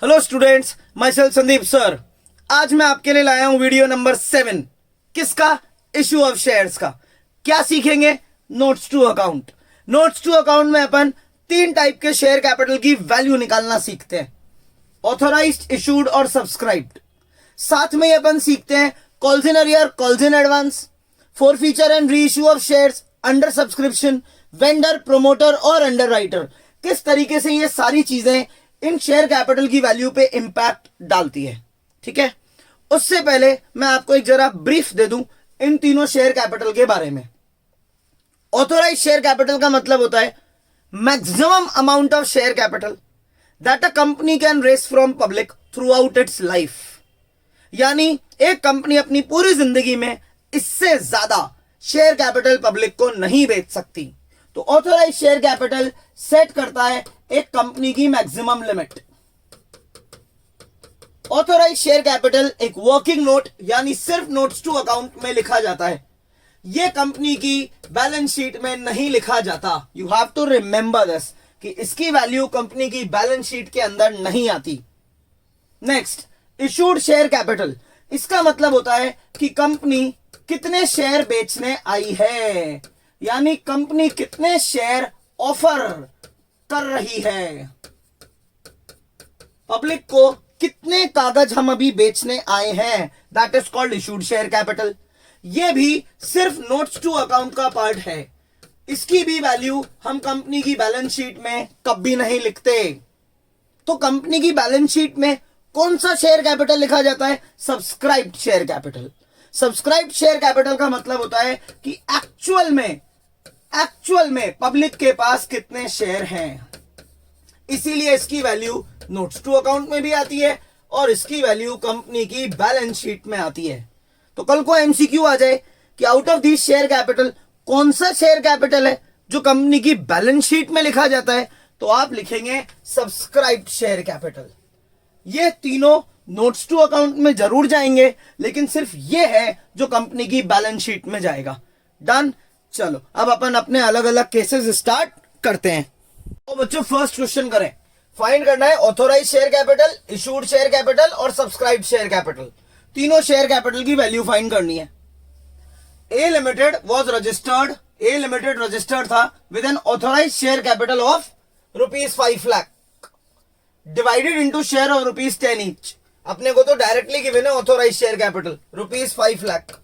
Hello students, my self Sandeep sir. आज मैं आपके लिए लाया हूं वीडियो नंबर 7। किसका? इशू ऑफ शेयर्स का। क्या सीखेंगे? Notes to account. Notes to account में अपन 3 टाइप के शेयर कैपिटल की वैल्यू निकालना सीखते हैं, ऑथोराइज्ड, इशूड और सब्सक्राइब्ड। साथ में अपन सीखते हैं calls in arrear, calls in advance, forfeiture and reissue of shares, under subscription, vendor, promoter और अंडर राइटर। किस तरीके से ये सारी चीजें इन शेयर कैपिटल की वैल्यू पे इंपैक्ट डालती है। ठीक है, उससे पहले मैं आपको एक जरा ब्रीफ दे दूं इन तीनों शेयर कैपिटल के बारे में। ऑथोराइज शेयर कैपिटल का मतलब होता है maximum amount of share capital that a company can raise from public throughout its life. यानी एक कंपनी अपनी पूरी जिंदगी में इससे ज्यादा शेयर कैपिटल पब्लिक को नहीं बेच सकती। तो ऑथोराइज शेयर कैपिटल सेट करता है एक कंपनी की maximum limit. Authorise share capital एक वर्किंग नोट यानी सिर्फ नोट्स टू अकाउंट में लिखा जाता है। यह कंपनी की बैलेंस शीट में नहीं लिखा जाता। You have to remember this कि इसकी वैल्यू कंपनी की बैलेंस शीट के अंदर नहीं आती। Next, issued share capital. इसका मतलब होता है कि कंपनी कितने शेयर बेचने आई है, यानी कंपनी कितने शेयर ऑफर कर रही है, पब्लिक को कितने कागज हम अभी बेचने आए हैं, that is called issued share capital. यह भी सिर्फ नोट्स टू अकाउंट का पार्ट है। इसकी भी वैल्यू हम कंपनी की बैलेंस शीट में कभी नहीं लिखते। तो कंपनी की बैलेंस शीट में कौन सा शेयर कैपिटल लिखा जाता है? Subscribed share capital. Subscribed share capital का मतलब होता है कि एक्चुअल में पब्लिक के पास कितने शेयर हैं। इसीलिए इसकी वैल्यू नोट्स टू अकाउंट में भी आती है और इसकी वैल्यू कंपनी की बैलेंस शीट में आती है। तो कल को एमसीक्यू आ जाए कि out of this share capital कौन सा शेयर कैपिटल है जो कंपनी की बैलेंस शीट में लिखा जाता है, तो आप लिखेंगे सब्सक्राइब्ड शेयर कैपिटल। ये तीनों नोट्स टू अकाउंट में जरूर जाएंगे, लेकिन सिर्फ ये है जो कंपनी की बैलेंस शीट में जाएगा। डन। चलो अब अपन अपने अलग अलग केसेस स्टार्ट करते हैं। तो बच्चों फर्स्ट क्वेश्चन करें। फाइंड करना है authorise share capital, issued share capital और सब्सक्राइब्ड शेयर कैपिटल। तीनों शेयर कैपिटल की वैल्यू फाइंड करनी है। ए लिमिटेड रजिस्टर्ड था with an authorise share capital of ₹5 lakh divided into share of ₹10 each. अपने को तो डायरेक्टली गिवन है ऑथोराइज शेयर कैपिटल ₹5 लाख।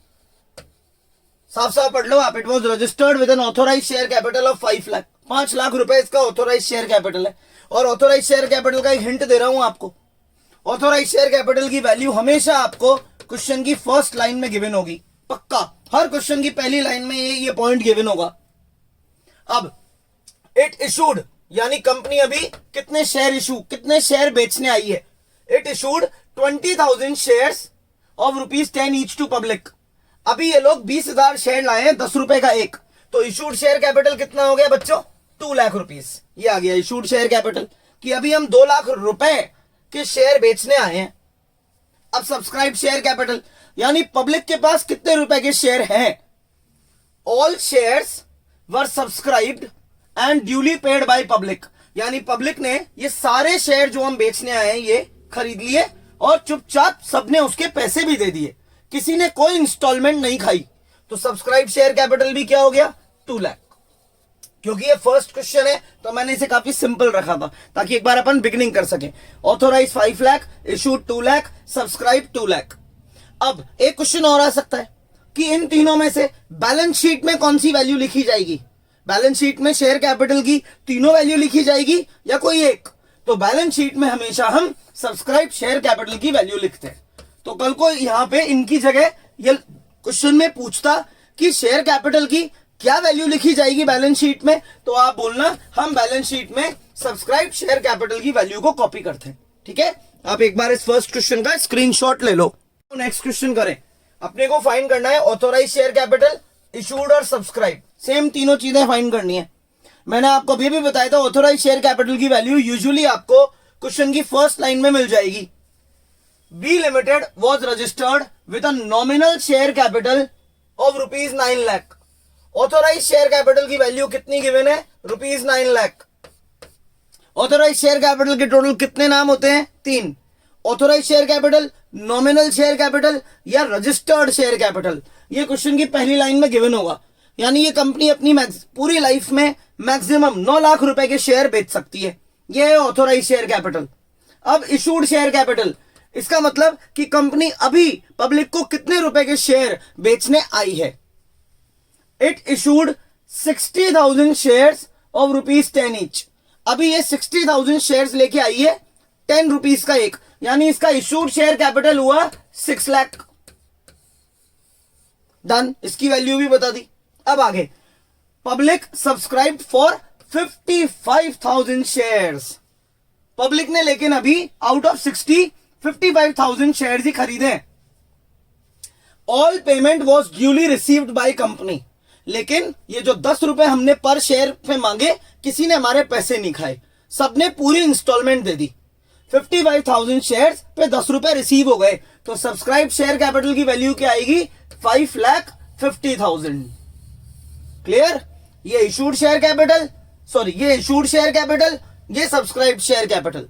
साफ साफ पढ़ लो आप। It was registered with an authorise share capital of 5 lakh. 5 lakh रुपए इसका ऑथोराइज शेयर कैपिटल है। और ऑथोराइज शेयर कैपिटल का एक हिंट दे रहा हूं आपको। ऑथोराइज शेयर कैपिटल की वैल्यू हमेशा आपको क्वेश्चन की फर्स्ट लाइन में गिवन होगी, पक्का। हर क्वेश्चन की पहली लाइन में ये पॉइंट गिवन होगा। अब इट इशूड यानी कंपनी अभी कितने शेयर बेचने आई है। It issued 20,000 shares of ₹10 each to public. अभी ये लोग 20,000 शेयर लाए हैं, 10 रुपए का एक। तो इशूड शेयर कैपिटल कितना हो गया बच्चों? 2 लाख रुपीस। ये आ गया इशूड शेयर कैपिटल कि अभी हम 2 लाख रुपए के शेयर बेचने आए हैं। अब सब्सक्राइब शेयर कैपिटल यानी पब्लिक के पास कितने रुपए के शेयर हैं। All shares were subscribed and duly paid by public. यानी पब्लिक ने ये सारे शेयर जो हम बेचने आए हैं ये खरीद लिए और चुपचाप सबने उसके पैसे भी दे दिए। किसी ने कोई इंस्टॉलमेंट नहीं खाई। तो सब्सक्राइब शेयर कैपिटल भी क्या हो गया? 2 लाख। क्योंकि ये फर्स्ट क्वेश्चन है तो मैंने इसे काफी सिंपल रखा था ताकि एक बार अपन बिगिनिंग कर सके। Authorise 5 lakh, issued 2 lakh, subscribe 2 lakh. अब एक क्वेश्चन और आ सकता है कि इन तीनों में से बैलेंस शीट में कौन सी वैल्यू लिखी जाएगी। बैलेंस शीट में शेयर कैपिटल की तीनों वैल्यू लिखी जाएगी या कोई एक। तो बैलेंस शीट में हमेशा हम सब्सक्राइब शेयर कैपिटल की वैल्यू लिखते हैं। तो कल को यहां पे इनकी जगह ये क्वेश्चन में पूछता कि शेयर कैपिटल की क्या वैल्यू लिखी जाएगी बैलेंस शीट में, तो आप बोलना हम बैलेंस शीट में सब्सक्राइब शेयर कैपिटल की वैल्यू को कॉपी करते हैं। ठीक है, आप एक बार इस फर्स्ट क्वेश्चन का स्क्रीनशॉट ले लो। तो नेक्स्ट क्वेश्चन करें। अपने को फाइंड करना है ऑथोराइज शेयर कैपिटल, इशूड और सब्सक्राइब। सेम तीनों चीजें फाइंड करनी है। मैंने आपको अभी भी बताया था ऑथोराइज शेयर कैपिटल की वैल्यू यूजुअली आपको क्वेश्चन की फर्स्ट लाइन में मिल जाएगी। B limited was registered with a nominal share capital of ₹9 lakh. Authorise share capital की वैल्यू कितनी गिवन है? ₹9 लाख। ऑथोराइज शेयर कैपिटल के टोटल कितने नाम होते हैं? 3। Authorise share capital, nominal share capital या रजिस्टर्ड शेयर कैपिटल। ये क्वेश्चन की पहली लाइन में गिवन होगा। यानी ये कंपनी अपनी पूरी लाइफ में मैक्सिमम 9 लाख रुपए के शेयर बेच सकती है। ये है ऑथोराइज शेयर कैपिटल। अब इशूड शेयर कैपिटल, इसका मतलब कि कंपनी अभी पब्लिक को कितने रुपए के शेयर बेचने आई है। It issued 60,000 shares of ₹10 each. अभी ये 60,000 शेयर्स लेके आई है 10 रुपीज का एक, यानी इसका इशूड शेयर कैपिटल हुआ 6 लाख। डन, इसकी वैल्यू भी बता दी। अब आगे, public subscribe for 55,000 shares. Public ने लेकिन अभी आउट ऑफ 60 55,000 शेयर्स ही खरीदे। All payment was duly received by company. लेकिन ये जो 10 रुपए हमने पर शेयर पे मांगे, किसी ने हमारे पैसे नहीं खाए, सबने पूरी इंस्टॉलमेंट दे दी। 55,000 शेयर्स पे 10 रुपए रिसीव हो गए, तो सब्सक्राइब शेयर कैपिटल की वैल्यू क्या आएगी? 5,50,000। क्लियर? ये इशूड शेयर कैपिटल, सॉरी ये इशूड शेयर कैपिटल, ये सब्सक्राइब शेयर कैपिटल।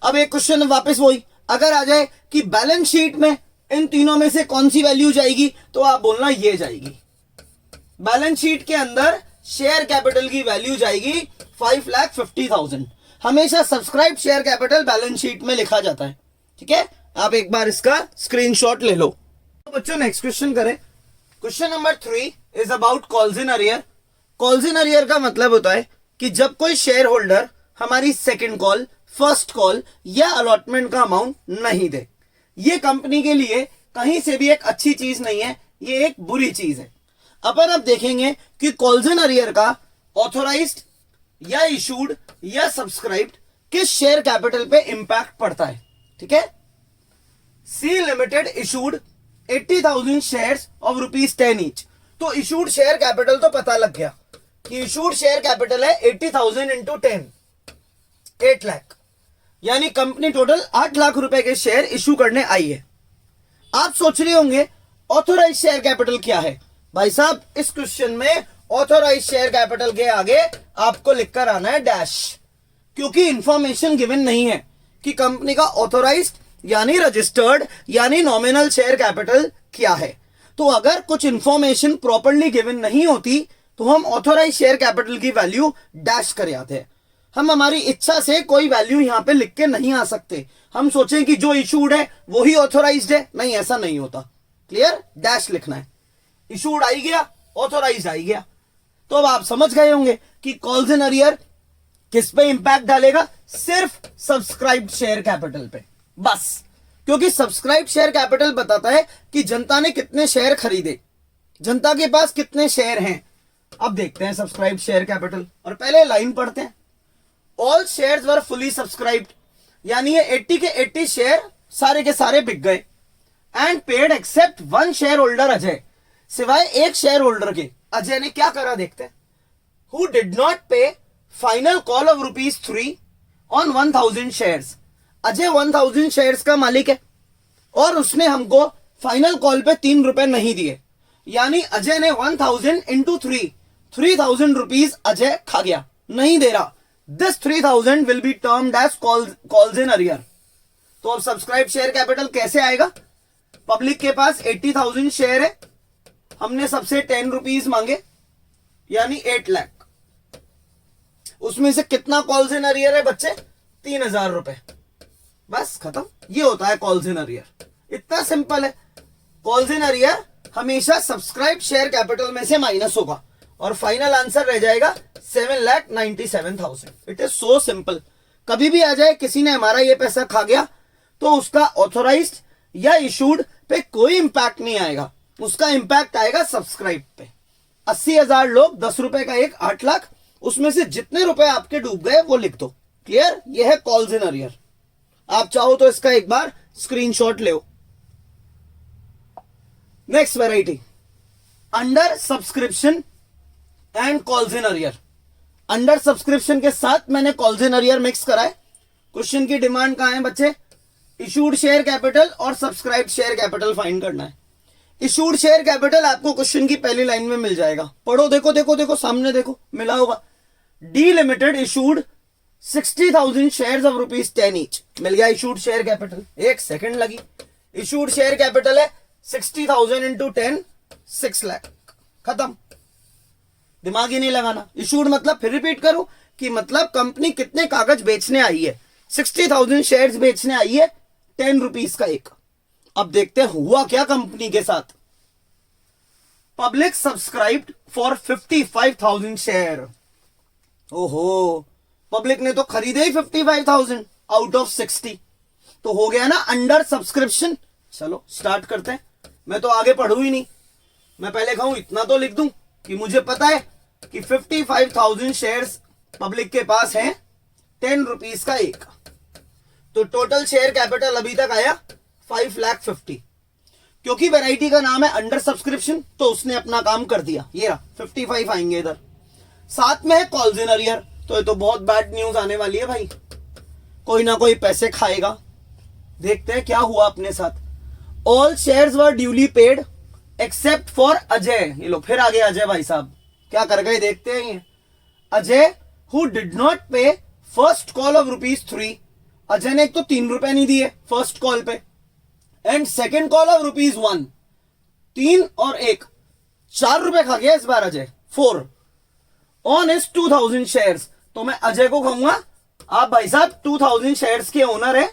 अब एक क्वेश्चन वापस वही, अगर आ जाए कि बैलेंस शीट में इन तीनों में से कौन सी वैल्यू जाएगी, तो आप बोलना ये जाएगी। बैलेंस शीट के अंदर शेयर कैपिटल की वैल्यू जाएगी 5,50,000। हमेशा subscribe share capital balance sheet में लिखा जाता है। ठीक है, आप एक बार इसका स्क्रीनशॉट ले लो। तो बच्चों नेक्स्ट क्वेश्चन करें। Question number 3 is about calls in arrear. Calls in arrear का मतलब होता है कि जब कोई शेयर होल्डर हमारी सेकेंड कॉल, फर्स्ट कॉल या अलॉटमेंट का अमाउंट नहीं दे। ये कंपनी के लिए कहीं से भी एक अच्छी चीज नहीं है, ये एक बुरी चीज है। अपन अब देखेंगे कि कॉल्स इन अरियर का ऑथोराइज्ड या इशूड या सब्सक्राइब्ड किस शेयर कैपिटल पे इंपैक्ट पड़ता है। ठीक है, C limited issued 80,000 shares of ₹10 each. तो इशूड शेयर कैपिटल तो पता लग गया कि इशूड शेयर कैपिटल है 80,000 इंटू 10, 8 लाख। यानी कंपनी टोटल 8 लाख रुपए के शेयर इशू करने आई है। आप सोच रहे होंगे ऑथोराइज शेयर कैपिटल क्या है? भाई साहब, इस क्वेश्चन में ऑथोराइज शेयर कैपिटल के आगे आपको लिखकर आना है डैश, क्योंकि इंफॉर्मेशन गिवन नहीं है कि कंपनी का ऑथोराइज्ड यानी रजिस्टर्ड यानी नॉमिनल शेयर कैपिटल क्या है। तो अगर कुछ इंफॉर्मेशन प्रॉपर्ली गिवन नहीं होती तो हम ऑथोराइज शेयर कैपिटल की वैल्यू डैश कर आते हैं। हम हमारी इच्छा से कोई वैल्यू यहां पे लिख के नहीं आ सकते। हम सोचें कि जो इशूड है वो ही ऑथोराइज्ड है, नहीं, ऐसा नहीं होता। क्लियर? डैश लिखना है। इशूड आई गया, ऑथोराइज्ड आई गया। तो अब आप समझ गए होंगे कि कॉल्स इन अरियर किस पे इंपैक्ट डालेगा? सिर्फ सब्सक्राइब्ड शेयर कैपिटल पे, बस। क्योंकि सब्सक्राइब शेयर कैपिटल बताता है कि जनता ने कितने शेयर खरीदे, जनता के पास कितने शेयर हैं। अब देखते हैं सब्सक्राइब शेयर कैपिटल, और पहले लाइन पढ़ते हैं। ऑल शेयर्स वर फुली सब्सक्राइब्ड, यानी ये 80 के 80 शेयर सारे के सारे बिक गए। And paid except 1 share holder Ajay, सिवाय एक शेयर होल्डर के। अजय ने क्या करा देखते हैं। Who did not pay final call of ₹3 on 1,000 shares. Ajay 1,000 shares का मालिक है और उसने हमको फाइनल कॉल पे 3 रुपए नहीं दिए, यानी अजय ने 1,000 इंटू 3,000 रुपीज अजय खा गया, नहीं दे रहा। This 3,000 will be termed as calls in arrear. तो अब सब्सक्राइब शेयर कैपिटल कैसे आएगा? पब्लिक के पास 80,000 शेयर है, हमने सबसे 10 रुपीज मांगे, यानी 8 लाख। उसमें से कितना कॉल्स इन अरियर है बच्चे? 3,000 रुपए। बस खत्म। ये होता है कॉल्स इन अरियर। इतना सिंपल है। कॉल्स इन अरियर हमेशा सब्सक्राइब शेयर कैपिटल में से माइनस होगा और फाइनल आंसर रह जाएगा 7,97,000। It is so simple. कभी भी आ जाए किसी ने हमारा ये पैसा खा गया तो उसका ऑथोराइज्ड या इशूड पे कोई इंपैक्ट नहीं आएगा, उसका इंपैक्ट आएगा सब्सक्राइब पे। 80,000 लोग, 10 रुपए का एक, 8 लाख। उसमें से जितने रुपए आपके डूब गए वो लिख दो। क्लियर? ये है कॉल्स इन अरियर। आप चाहो तो इसका एक बार स्क्रीनशॉट ले। Next variety, under subscription and calls in arrear. Under subscription के साथ मैंने कॉल्स इन अरियर मिक्स करा है। क्वेश्चन की डिमांड कहां है बच्चे? इशूड शेयर कैपिटल और सब्सक्राइब शेयर कैपिटल फाइंड करना है। इशूड शेयर कैपिटल आपको क्वेश्चन की पहली लाइन में मिल जाएगा। पढ़ो, देखो देखो देखो, सामने देखो, मिला होगा। D limited issued 60,000 shares of rupees 10 each. मिल गया इशूड शेयर कैपिटल, एक सेकंड लगी। इशूड शेयर कैपिटल है 60,000 इंटू 10, 6 लाख, खत्म। दिमाग ही नहीं लगाना। इशूड मतलब, फिर रिपीट करूं, कि मतलब कंपनी कितने कागज बेचने आई है। 60,000 शेयर्स बेचने आई है 10 रुपीज का एक। अब देखते हैं हुआ क्या कंपनी के साथ। Public subscribed for 55,000 share. ओहो, पब्लिक ने तो खरीदे ही 55,000 आउट ऑफ 60, तो हो गया ना अंडर सब्सक्रिप्शन। चलो स्टार्ट करते हैं। मैं तो आगे पढ़ू ही नहीं, मैं पहले कहूं इतना तो लिख दूं कि मुझे पता है कि 55,000 शेयर्स पब्लिक के पास हैं 10 रुपीज का एक। तो टोटल शेयर कैपिटल अभी तक आया 5,50,000। क्योंकि वैरायटी का नाम है अंडर सब्सक्रिप्शन, तो उसने अपना काम कर दिया। ये रहा 55 आएंगे इधर। साथ में है कॉल्स इन अरियर, तो ये तो बहुत बैड न्यूज आने वाली है भाई, कोई ना कोई पैसे खाएगा। देखते हैं क्या हुआ अपने साथ। All shares were duly paid except for Ajay. ये लो फिर आगे अजय भाई साहब क्या कर गए, देखते हैं ये। अजय हु डिड नॉट पे फर्स्ट कॉल ऑफ ₹3। अजय ने एक तो 3 रुपए नहीं दिए फर्स्ट कॉल पे, एंड सेकेंड कॉल ऑफ ₹1। 3 और 1, 4 रुपए खा गया इस बार अजय। 4 on is 2,000 shares. तो मैं अजय को कहूंगा, आप भाई साहब 2,000 शेयर्स के ओनर हैं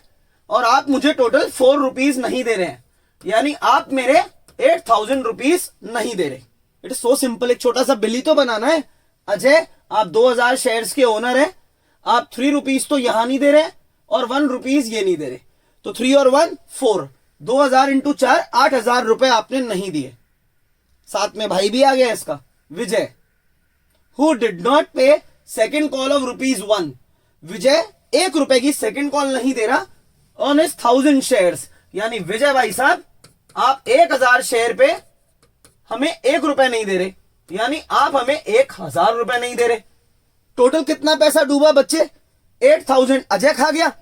और आप मुझे टोटल 4 रुपीज नहीं दे रहे हैं, यानी आप मेरे 8,000 रुपीज नहीं दे रहे। It is so simple. एक छोटा सा बिल ही तो बनाना है। अजय आप 2,000 शेयर्स के ओनर हैं, आप 3 रुपीज तो यहां नहीं दे रहे और 1 रुपीज ये नहीं दे रहे, तो 3 और 1 4, 2,000 इंटू 4, 8,000 रुपए आपने नहीं दिए। साथ में भाई भी आ गया इसका, विजय हु डिड नॉट पे सेकेंड कॉल ऑफ ₹1। विजय 1 रुपए की सेकेंड कॉल नहीं दे रहा ऑन इज 1,000 शेयर्स, यानी विजय भाई साहब आप 1,000 शेयर पे हमें 1 रुपए नहीं दे रहे, यानी आप हमें 1,000 रुपए नहीं दे रहे। टोटल कितना पैसा डूबा बच्चे? 8,000 अजय खा गया,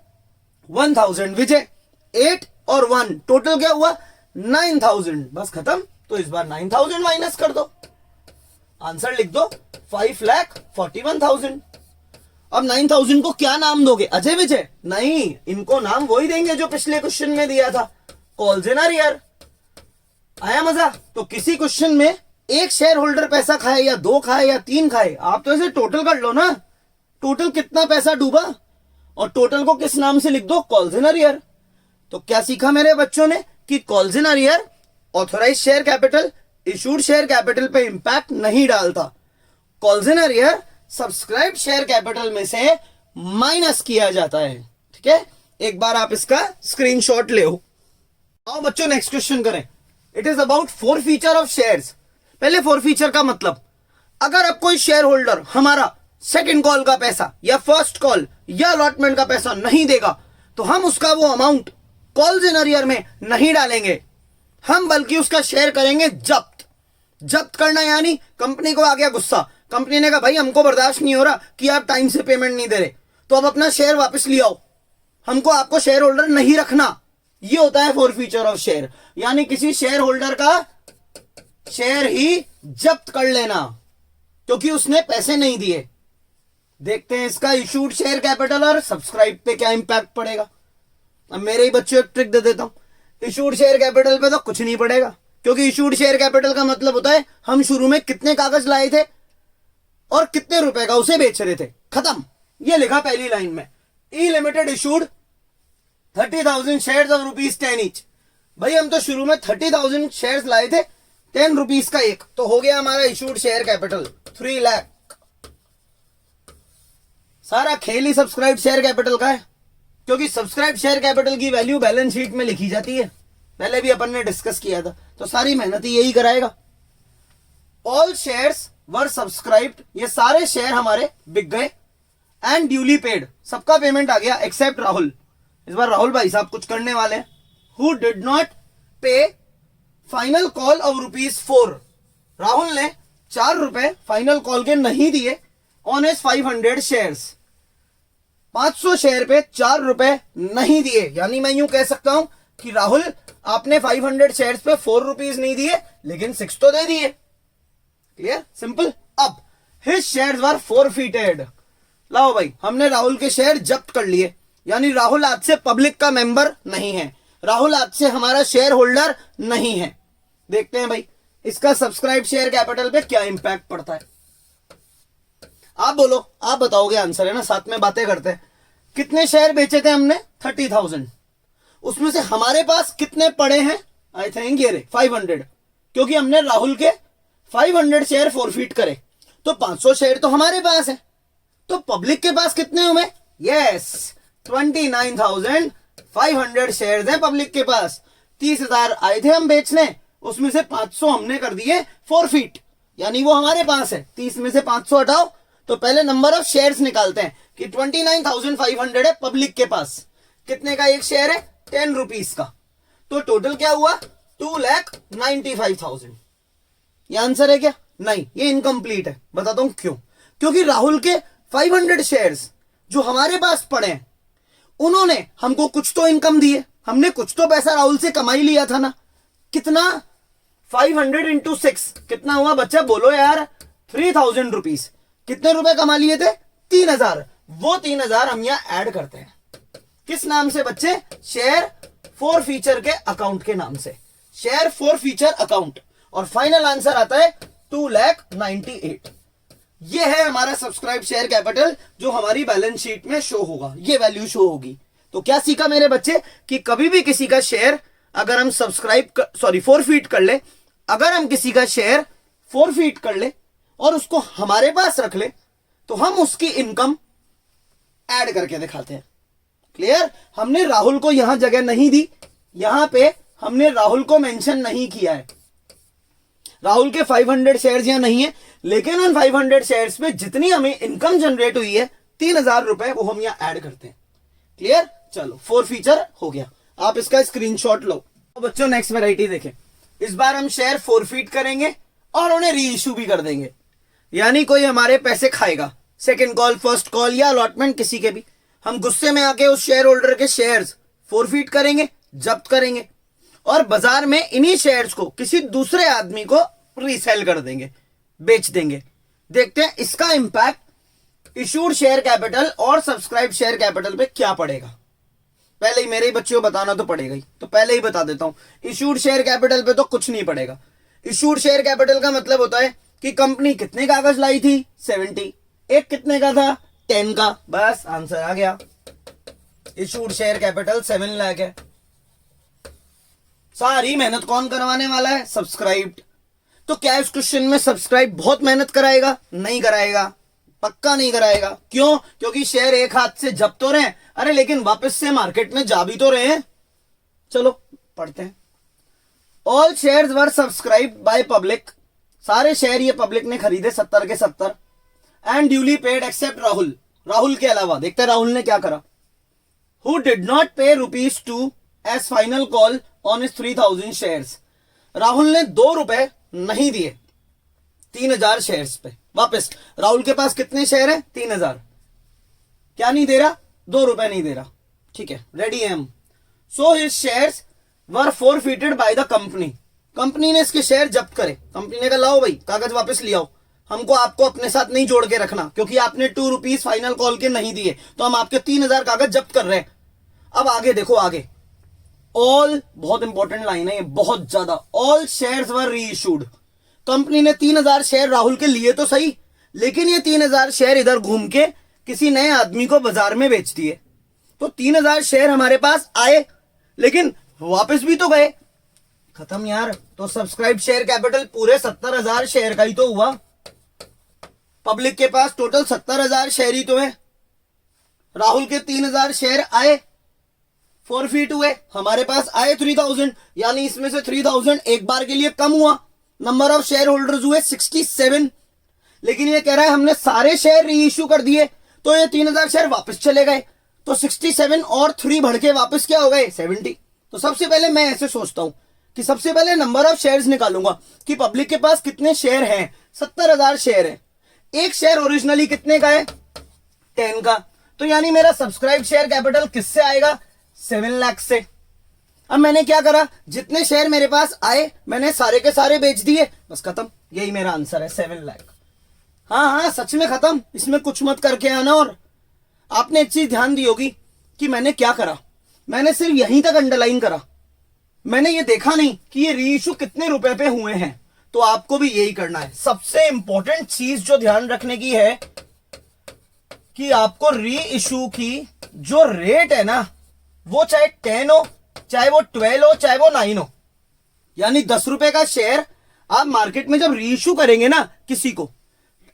1,000 विजय, 8 और 1 टोटल क्या हुआ? 9,000। बस खत्म। तो इस बार 9,000 माइनस कर दो, आंसर लिख दो 5,41,000। अब 9,000 को क्या नाम दोगे? अजय विजय? नहीं, इनको नाम वही देंगे जो पिछले क्वेश्चन में दिया था, कॉल्स इन अरियर। आया मजा? तो किसी क्वेश्चन में एक शेयर होल्डर पैसा खाए या 2 खाए या 3 खाए, आप तो इसे टोटल कर लो ना, टोटल कितना पैसा डूबा, और टोटल को किस नाम से लिख दो? Calls in arrear. तो क्या सीखा मेरे बच्चों ने कि calls in arrear authorise share capital, issued share capital पे इंपैक्ट नहीं डालता। Calls in arrear subscribe share capital में से माइनस किया जाता है। ठीक है, एक बार आप इसका स्क्रीनशॉट ले। आओ बच्चों नेक्स्ट क्वेश्चन करें। It is about forfeiture of shares. पहले फोरफीचर का मतलब, अगर अब कोई शेयर होल्डर हमारा सेकंड कॉल का पैसा या फर्स्ट कॉल या अलॉटमेंट का पैसा नहीं देगा, तो हम उसका वो अमाउंट कॉल्स इन अरियर में नहीं डालेंगे, हम बल्कि उसका शेयर करेंगे जब्त। जब्त करना यानी कंपनी को आ गया गुस्सा, कंपनी ने कहा भाई हमको बर्दाश्त नहीं हो रहा कि आप टाइम से पेमेंट नहीं दे रहे, तो अब अपना शेयर वापस ले आओ, हमको आपको शेयर होल्डर नहीं रखना। ये होता है फोरफीचर ऑफ शेयर, यानी किसी शेयर होल्डर का शेयर ही जब्त कर लेना क्योंकि उसने पैसे नहीं दिए। देखते हैं इसका इशूड शेयर कैपिटल और सब्सक्राइब पे क्या इंपैक्ट पड़ेगा। अब मेरे ही बच्चों एक ट्रिक दे देता हूं। इशूड शेयर कैपिटल पे तो कुछ नहीं पड़ेगा, क्योंकि इशूड शेयर कैपिटल का मतलब होता है हम शुरू में कितने कागज लाए थे और कितने रुपए का उसे बेच रहे थे, खत्म। ये लिखा पहली लाइन में, E limited issued 30,000 shares of ₹10 each. भाई हम तो शुरू में 30,000 शेयर्स लाए थे 10 रुपीज का एक, तो हो गया हमारा इशूड शेयर कैपिटल 3 लाख। सारा खेल ही सब्सक्राइब शेयर कैपिटल का है, क्योंकि सब्सक्राइब शेयर कैपिटल की वैल्यू बैलेंस शीट में लिखी जाती है, पहले भी अपन ने डिस्कस किया था, तो सारी मेहनत ही यही कराएगा। ऑल शेयर्स वर सब्सक्राइब्ड, ये सारे शेयर हमारे बिक गए, एंड ड्यूली पेड, सबका पेमेंट आ गया एक्सेप्ट राहुल। इस बार राहुल भाई साहब कुछ करने वाले हैं। Who did not pay final call of ₹4, Rahul ने 4 रुपए फाइनल कॉल के नहीं दिए ऑन एज 500 शेयर्स। 500 शेयर पे 4 रुपए नहीं दिए, यानी मैं यूं कह सकता हूं कि राहुल आपने 500 शेयर्स पे 4 रुपीज नहीं दिए, लेकिन 6 तो दे दिए। Clear, simple. अब हिज शेयर्स वर फोरफीटेड, लाओ भाई, हमने राहुल के शेयर जब्त कर लिए, यानी राहुल आज से पब्लिक का मेंबर नहीं है, राहुल आज से हमारा शेयर होल्डर नहीं है। देखते हैं भाई इसका सब्सक्राइब शेयर कैपिटल पे क्या इंपैक्ट पड़ता है। आप बोलो, आप बताओगे आंसर, है ना, साथ में बातें करते हैं। कितने शेयर बेचे थे हमने? 30,000। उसमें से हमारे पास कितने पड़े हैं? आई थिंक ये 500, क्योंकि हमने राहुल के 500 शेयर फॉरफिट करे, तो 500 शेयर तो हमारे पास है। तो पब्लिक के पास कितने हुए? यस, 29,500 शेयर है पब्लिक के पास। 30,000 आए थे हम बेचने, उसमें से 500 हमने कर दिए फॉरफिट, यानी वो हमारे पास है। 30 में से 500 हटाओ तो पहले नंबर ऑफ शेयर्स निकालते हैं कि 29,500 है पब्लिक के पास। कितने का एक शेयर है? 10 रुपीज का। तो टोटल क्या हुआ? 2,95,000। ये आंसर है क्या? नहीं, ये इनकम्प्लीट है। बताता हूं क्यों। क्योंकि राहुल के 500 शेयर्स जो हमारे पास पड़े हैं, उन्होंने हमको कुछ तो इनकम दी है, हमने कुछ तो पैसा राहुल से कमाई लिया था ना। कितना? 500 इंटू 6 कितना हुआ बच्चा? बोलो यार, 3,000 रुपीज। कितने रुपए कमा लिए थे? 3,000। वो 3,000 हम यहां ऐड करते हैं। किस नाम से बच्चे? शेयर फॉर फीचर के अकाउंट के नाम से, शेयर फॉर फीचर अकाउंट। और फाइनल आंसर आता है 2,98,000। ये है हमारा सब्सक्राइब शेयर कैपिटल जो हमारी बैलेंस शीट में शो होगा, ये वैल्यू शो होगी। तो क्या सीखा मेरे बच्चे कि कभी भी किसी का शेयर अगर हम फॉरफिट कर ले, अगर हम किसी का शेयर फॉरफिट कर ले और उसको हमारे पास रख ले, तो हम उसकी इनकम ऐड करके दिखाते हैं। क्लियर? हमने राहुल को यहां जगह नहीं दी, यहां पे हमने राहुल को मेंशन नहीं किया है। राहुल के 500 शेयर्स यहां नहीं है, लेकिन उन 500 शेयर्स पे जितनी हमें इनकम जनरेट हुई है 3,000 रुपए, वो हम यहां ऐड करते हैं। क्लियर? चलो, फॉर फीचर हो गया। आप इसका स्क्रीनशॉट लो। तो बच्चों नेक्स्ट वैरायटी देखें। इस बार हम शेयर फॉरफिट करेंगे और उन्हें री इश्यू भी कर देंगे, यानी कोई हमारे पैसे खाएगा, सेकंड कॉल, फर्स्ट कॉल या अलॉटमेंट, किसी के भी। हम गुस्से में आके उस शेयर होल्डर के शेयर्स फॉरफिट करेंगे, जब्त करेंगे और बाजार में इन्हीं शेयर्स को किसी दूसरे आदमी को रीसेल कर देंगे, बेच देंगे। देखते हैं इसका इंपैक्ट इशूड शेयर कैपिटल और सब्सक्राइब शेयर कैपिटल पे क्या पड़ेगा। पहले ही मेरे ही बच्चों को बताना तो पड़ेगा ही, तो पहले ही बता देता हूं, इशूड शेयर कैपिटल पे तो कुछ नहीं पड़ेगा। इशूड शेयर कैपिटल का मतलब होता है कि कंपनी कितने कागज लाई थी? 70। एक कितने का था? 10 का। बस आंसर आ गया। इशूड शेयर कैपिटल 7 लाख है। सारी मेहनत कौन करवाने वाला है? सब्सक्राइब्ड। तो क्या इस क्वेश्चन में सब्सक्राइब बहुत मेहनत कराएगा? नहीं कराएगा, पक्का नहीं कराएगा। क्यों? क्योंकि शेयर एक हाथ से जब्त तो रहे, अरे लेकिन वापस से मार्केट में जा भी तो रहे हैं। चलो पढ़ते हैं। All shares were subscribe by public. सारे शेयर ये पब्लिक ने खरीदे 70 के 70 and duly paid except Rahul. Rahul के अलावा देखते हैं राहुल ने क्या करा। Who did not pay ₹2 as final call on his 3,000 shares. Rahul ने 2 रुपए नहीं दिए 3,000 शेयर्स पे वापस। राहुल के पास कितने शेयर है? 3,000। क्या नहीं दे रहा? 2 रुपए नहीं दे रहा। ठीक है, रेडी है हम। So his shares were forfeited by the company. Company ने इसके शेयर जब्त करे। कंपनी ने कहा लाओ भाई कागज वापस ले आओ, हमको आपको अपने साथ नहीं जोड़ के रखना, क्योंकि आपने 2 रुपीज फाइनल कॉल के नहीं दिए, तो हम आपके 3,000 कागज जब्त कर रहे हैं। अब आगे देखो, आगे ऑल, बहुत इंपॉर्टेंट लाइन है ये, बहुत ज्यादा। ऑल शेयर्स वर री इशूड। कंपनी ने 3,000 शेयर राहुल के लिए तो सही, लेकिन ये 3,000 शेयर इधर घूम के किसी नए आदमी को बाजार में बेच दिए। तो 3,000 शेयर हमारे पास आए, लेकिन वापस भी तो गए, खत्म यार। तो सब्सक्राइब शेयर कैपिटल पूरे 70,000 शेयर का ही तो हुआ। पब्लिक के पास टोटल 70,000 शेयर ही तो है। राहुल के 3,000 शेयर आए, फॉरफिट हुए, हमारे पास आए 3,000, यानी इसमें से 3,000 एक बार के लिए कम हुआ। नंबर ऑफ शेयर होल्डर्स हुए 67, लेकिन ये कह रहा है हमने सारे शेयर री इश्यू कर दिए, तो ये 3,000 शेयर वापस चले गए। तो 67 और 3 बढ़ के वापस क्या हो गए? 70। तो सबसे पहले मैं ऐसे सोचता हूं कि सबसे पहले नंबर ऑफ शेयर्स निकालूंगा कि पब्लिक के पास कितने शेयर हैं। 70,000 शेयर है। एक शेयर ओरिजिनली कितने का है? 10 का। तो यानी मेरा सब्सक्राइब शेयर कैपिटल किससे आएगा? 7 लाख से। अब मैंने क्या करा, जितने शेयर मेरे पास आए मैंने सारे के सारे बेच दिए, बस खत्म। यही मेरा आंसर है, 7 लाख। हाँ हाँ सच में खत्म, इसमें कुछ मत करके आना। और आपने एक चीज ध्यान दी होगी कि मैंने क्या करा, मैंने सिर्फ यहीं तक अंडरलाइन करा, मैंने ये देखा नहीं कि ये री इशू कितने रुपए पे हुए हैं। तो आपको भी यही करना है। सबसे इंपॉर्टेंट चीज जो ध्यान रखने की है कि आपको री इशू की जो रेट है ना, वो चाहे 10 हो, चाहे वो 12 हो, चाहे वो 9 हो, यानी 10 रुपए का शेयर आप मार्केट में जब री इशू करेंगे ना किसी को,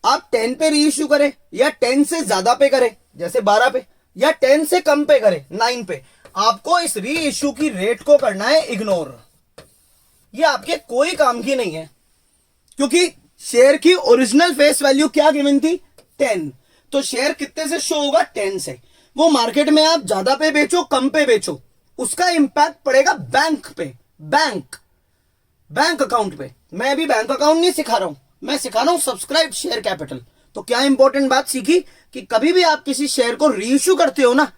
आप 10 पे री इशू करें या 10 से ज्यादा पे करें जैसे 12 पे, या 10 से कम पे करें 9 पे, आपको इस री इशू की रेट को करना है इग्नोर। ये आपके कोई काम की नहीं है, क्योंकि शेयर की ओरिजिनल फेस वैल्यू क्या गिवन थी 10, तो शेयर कितने से शो होगा 10 से। वो मार्केट में आप ज्यादा पे बेचो कम पे बेचो, उसका इंपैक्ट पड़ेगा बैंक पे, बैंक अकाउंट पे। मैं अभी बैंक अकाउंट नहीं सिखा रहा हूं, मैं सिखा रहा हूं सब्सक्राइब शेयर कैपिटल। तो क्या इंपॉर्टेंट बात सीखी कि कभी भी आप किसी शेयर को री इश्यू करते हो ना,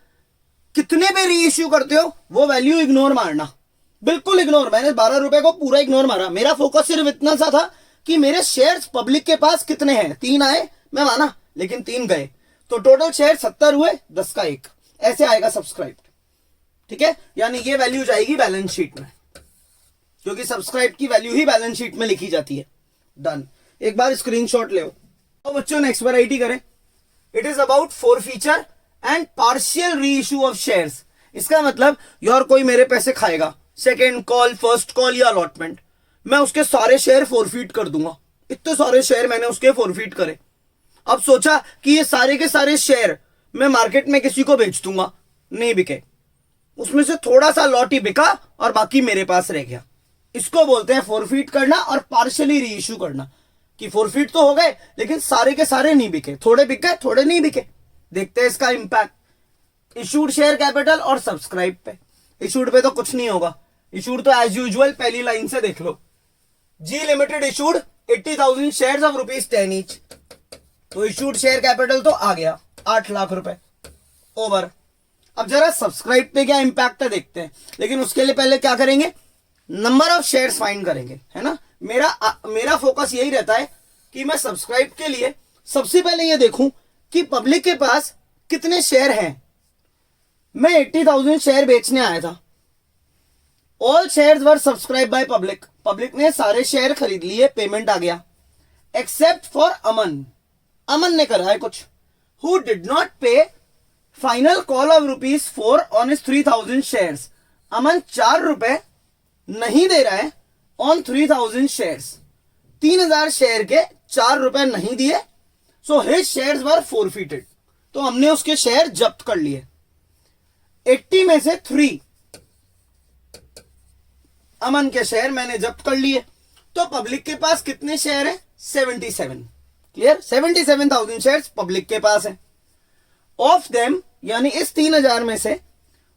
कितने पे री इश्यू करते हो वो वैल्यू इग्नोर मारना, बिल्कुल इग्नोर। मैंने 12 रुपए को पूरा इग्नोर मारा, मेरा फोकस सिर्फ इतना सा था कि मेरे शेयर्स पब्लिक के पास कितने हैं। 3 आए मैं माना, लेकिन 3 गए, तो टोटल शेयर 70 हुए, 10 का 1, ऐसे आएगा सब्सक्राइब। ठीक है, यानी ये वैल्यू जाएगी बैलेंस शीट में, क्योंकि सब्सक्राइब की वैल्यू ही बैलेंस शीट में लिखी जाती है। डन, एक बार स्क्रीनशॉट ले। तो बच्चों नेक्स्ट वैरायटी करें। It is about forfeiture and partial री इशू ऑफ शेयर्स। इसका मतलब यार कोई मेरे पैसे खाएगा, सेकेंड कॉल, फर्स्ट कॉल या अलॉटमेंट, मैं उसके सारे शेयर फॉरफीट कर दूंगा। इतने सारे शेयर मैंने उसके फॉरफीट करे, अब सोचा कि ये सारे के सारे शेयर मैं मार्केट में किसी को बेच दूंगा, नहीं बिके, उसमें से थोड़ा सा लॉट ही बिका और बाकी मेरे पास रह गया। इसको बोलते हैं फॉरफीट करना और पार्शियली री इशू करना, कि फॉरफीट तो हो गए लेकिन सारे के सारे नहीं बिके, थोड़े बिक गए थोड़े नहीं बिके। देखते हैं इसका इंपैक्ट इशूड शेयर कैपिटल और सब्सक्राइब पे। इशूड पे तो कुछ नहीं होगा, इशूड तो एज यूजुअल पहली लाइन से देख लो, G limited issued 80,000 shares of ₹10 each, तो इशूड शेयर कैपिटल तो आ गया 8 लाख रुपए ओवर। अब जरा सब्सक्राइब पे क्या इंपैक्ट है देखते हैं, लेकिन उसके लिए पहले क्या करेंगे, नंबर ऑफ शेयर्स फाइंड करेंगे, है ना। मेरा फोकस यही रहता है कि मैं सब्सक्राइब के लिए सबसे पहले ये देखूं कि पब्लिक के पास कितने शेयर हैं। मैं 80,000 शेयर बेचने आया था, all shares were subscribe by public, public ने सारे शेयर खरीद लिए, पेमेंट आ गया, एक्सेप्ट फॉर अमन, अमन ने करा है कुछ, who did not pay final call of ₹4 on his 3,000 shares. Aman 4 रुपए नहीं दे रहा है ऑन 3,000 शेयर्स, 3,000 शेयर के 4 रुपए नहीं दिए, सो हिज शेयर्स वर फॉरफीटेड, तो हमने उसके शेयर जब्त कर लिए। 80 में से 3 अमन के शेयर मैंने जब्त कर लिए, तो पब्लिक के पास कितने शेयर है 77, क्लियर, 77,000 शेयर्स पब्लिक के पास है। ऑफ देम, यानी इस 3,000 में से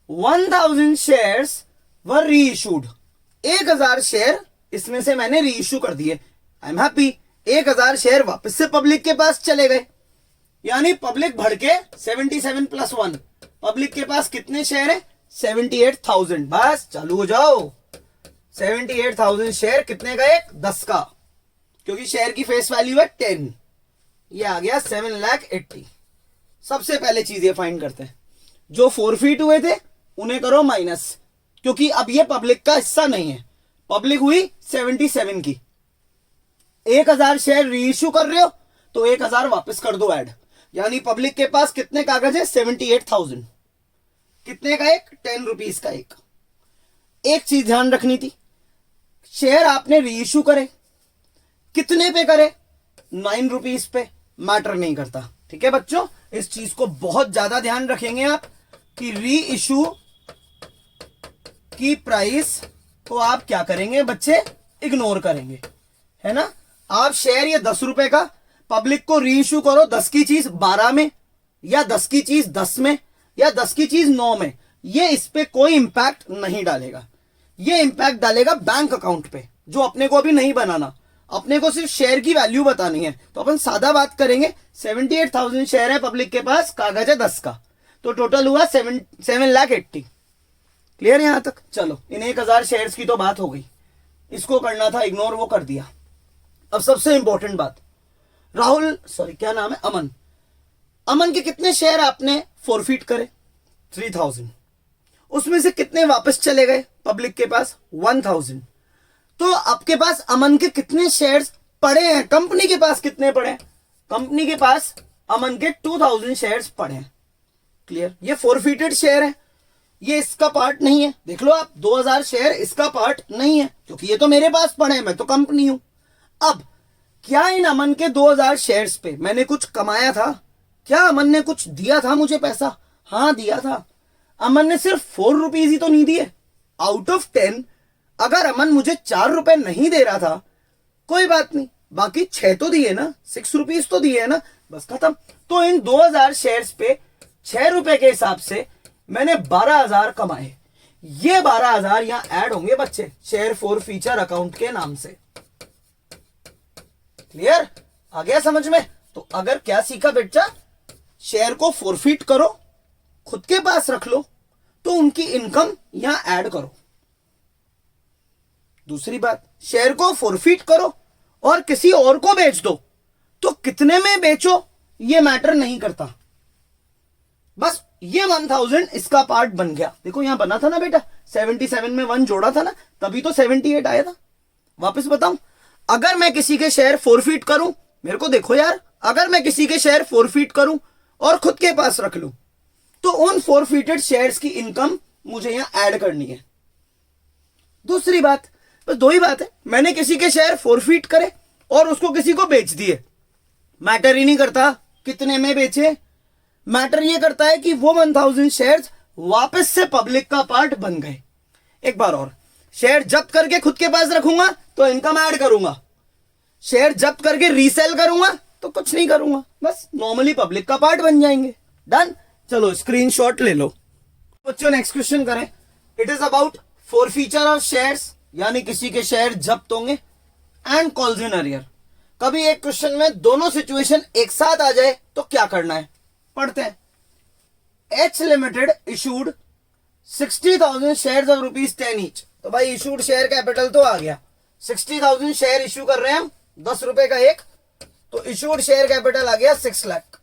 1,000 शेयर्स वर री इशूड, 1,000 शेयर इसमें से मैंने री इशू कर दिए, आई एम हैप्पी, 1,000 शेयर वापस से पब्लिक के पास चले गए, यानी पब्लिक बढ़ के 77 + 1, पब्लिक के पास कितने शेयर है 78,000। बस चालू हो जाओ, 78,000 शेयर कितने का, एक 10 का, क्योंकि शेयर की फेस वैल्यू है 10, ये आ गया 7,80,000। सबसे पहले चीज ये फाइंड करते हैं, जो फॉरफीट हुए थे उन्हें करो माइनस, क्योंकि अब ये पब्लिक का हिस्सा नहीं है, पब्लिक हुई 77 की, 1,000 शेयर री इशू कर रहे हो तो 1,000 वापस कर दो ऐड, यानी पब्लिक के पास कितने कागज है 78,000, कितने का एक, 10 रुपीज का एक। एक चीज ध्यान रखनी थी, शेयर आपने री इशू करे, कितने पे करे, 9 रुपीज पे, मैटर नहीं करता। ठीक है बच्चों, इस चीज को बहुत ज्यादा ध्यान रखेंगे आप कि री इशू की प्राइस को आप क्या करेंगे बच्चे, इग्नोर करेंगे, है ना। आप शेयर ये 10 रुपए का पब्लिक को री इशू करो, 10 की चीज 12 में, या 10 की चीज 10 में, या 10 की चीज 9 में, ये इस पे कोई इंपैक्ट नहीं डालेगा, ये इंपैक्ट डालेगा बैंक अकाउंट पे, जो अपने को अभी नहीं बनाना, अपने को सिर्फ शेयर की वैल्यू बतानी है। तो अपन सादा बात करेंगे, 78,000 शेयर है पब्लिक के पास, कागज है 10 का, तो टोटल हुआ 7,80,000, क्लियर यहां तक। चलो, इन 1,000 शेयर्स की तो बात हो गई, इसको करना था इग्नोर, वो कर दिया। अब सबसे इंपॉर्टेंट बात, राहुल, सॉरी क्या नाम है, अमन, अमन के कितने शेयर आपने फोरफीट करे? 3000। उसमें से कितने वापस चले गए पब्लिक के पास? 1000। तो आपके पास अमन के कितने शेयर्स पड़े हैं? कंपनी के पास कितने पड़े हैं? कंपनी के पास अमन के 2000 शेयर्स पड़े हैं। क्लियर? ये फोरफीटेड शेयर है, ये इसका पार्ट नहीं है। देख लो आप, 2000 शेयर इसका पार्ट नहीं है, क्योंकि ये तो मेरे पास पड़े हैं, मैं तो कंपनी हूं। अब क्या इन अमन के 2000 शेयर्स पे मैंने कुछ कमाया था? क्या अमन ने कुछ दिया था मुझे पैसा? हाँ दिया था। अमन ने सिर्फ 4 रुपीज ही तो नहीं दिए। आउट ऑफ 10 अगर अमन मुझे 4 रुपए नहीं दे रहा था, कोई बात नहीं, बाकी 6 तो दिए ना, 6 रुपीज तो दिए ना, बस खत्म। तो इन 2000 शेयर्स पे 6 रुपए के हिसाब से मैंने 12000 कमाए। ये 12000 यहां ऐड होंगे बच्चे, शेयर फॉर फीचर अकाउंट के नाम से। क्लियर? आ गया समझ में? तो अगर क्या सीखा बेटा, शेयर को फोरफीट करो, खुद के पास रख लो, तो उनकी इनकम यहां ऐड करो। दूसरी बात, शेयर को फोरफीट करो और किसी और को बेच दो, तो कितने में बेचो ये मैटर नहीं करता, बस ये 1000 इसका पार्ट बन गया। देखो यहां बना था ना बेटा, 77 में 1 जोड़ा था ना, तभी तो 78 आया था। वापस बताऊं, अगर मैं किसी के शेयर फोरफीट करूं, मेरे को देखो यार, अगर मैं किसी के शेयर फोरफीट करूं और खुद के पास रख लूं, तो उन फोरफीटेड शेयर्स की इनकम मुझे यहां ऐड करनी है। दूसरी बात, बस 2 ही बात है, मैंने किसी के शेयर फोरफीट करे और उसको किसी को बेच दिए, मैटर ही नहीं करता कितने में बेचे, मैटर ये करता है कि वो 1000 शेयर्स वापस से पब्लिक का पार्ट बन गए। एक बार और, शेयर जब्त करके खुद के पास रखूंगा तो इनकम ऐड करूंगा, शेयर जब्त करके रीसेल करूंगा तो कुछ नहीं करूंगा, बस नॉर्मली पब्लिक का पार्ट बन जाएंगे। डन? चलो स्क्रीनशॉट ले लो बच्चों। नेक्स्ट क्वेश्चन करें। It is about forfeiture of shares, यानी किसी के शेयर जब्त होंगे, एंड कॉल्स इन अरियर। कभी एक क्वेश्चन में दोनों सिचुएशन एक साथ आ जाए तो क्या करना है, पढ़ते हैं। H limited issued 60,000 shares of ₹10 each. तो भाई इशूड शेयर कैपिटल तो आ गया, 60,000 शेयर इशू कर रहे हैं हम, 10 रुपए का एक, तो इशूड शेयर कैपिटल आ गया 6 लाख।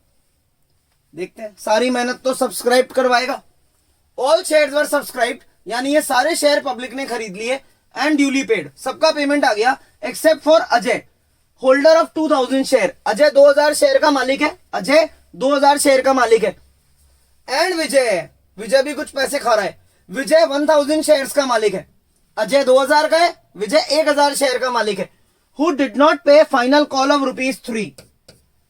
देखते हैं, सारी मेहनत तो सब्सक्राइब करवाएगा। ऑल शेयर्स वर सब्सक्राइब्ड, यानी ये सारे शेयर पब्लिक ने खरीद लिए, एंड ड्यूली पेड, सबका पेमेंट आ गया, except for Ajay, holder of 2000 share. Ajay 2000 share का मालिक है, अजय 2000 शेयर का मालिक है। एंड विजय, विजय भी कुछ पैसे खा रहा है, विजय 1000 शेयर्स का मालिक है। अजय 2000 का है, विजय 1000 शेयर का मालिक है। Who did not pay final call of ₹3।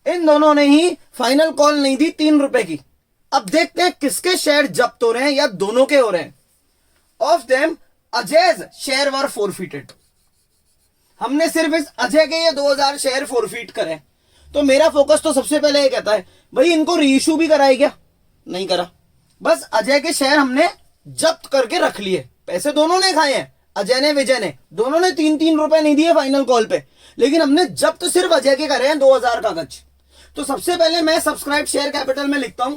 इन दोनों ने ही फाइनल कॉल नहीं दी 3 रुपए की। अब देखते हैं किसके शेयर जब्त हो रहे हैं या दोनों के हो रहे हैं। Of them Ajay's share were forfeited. हमने सिर्फ इस अजय के ये 2000 शेयर फोरफीट करे, तो मेरा फोकस तो सबसे पहले ये कहता है भाई इनको रीइश्यू भी कराया क्या? नहीं करा, बस अजय के शेयर हमने जब्त करके रख लिए। पैसे दोनों ने खाए हैं, अजय ने विजय ने, दोनों ने 3-3 रुपए नहीं दिए फाइनल कॉल पे, लेकिन हमने जब्त सिर्फ अजय के करे हैं 2000 कागज। तो सबसे पहले मैं सब्सक्राइब शेयर कैपिटल में लिखता हूं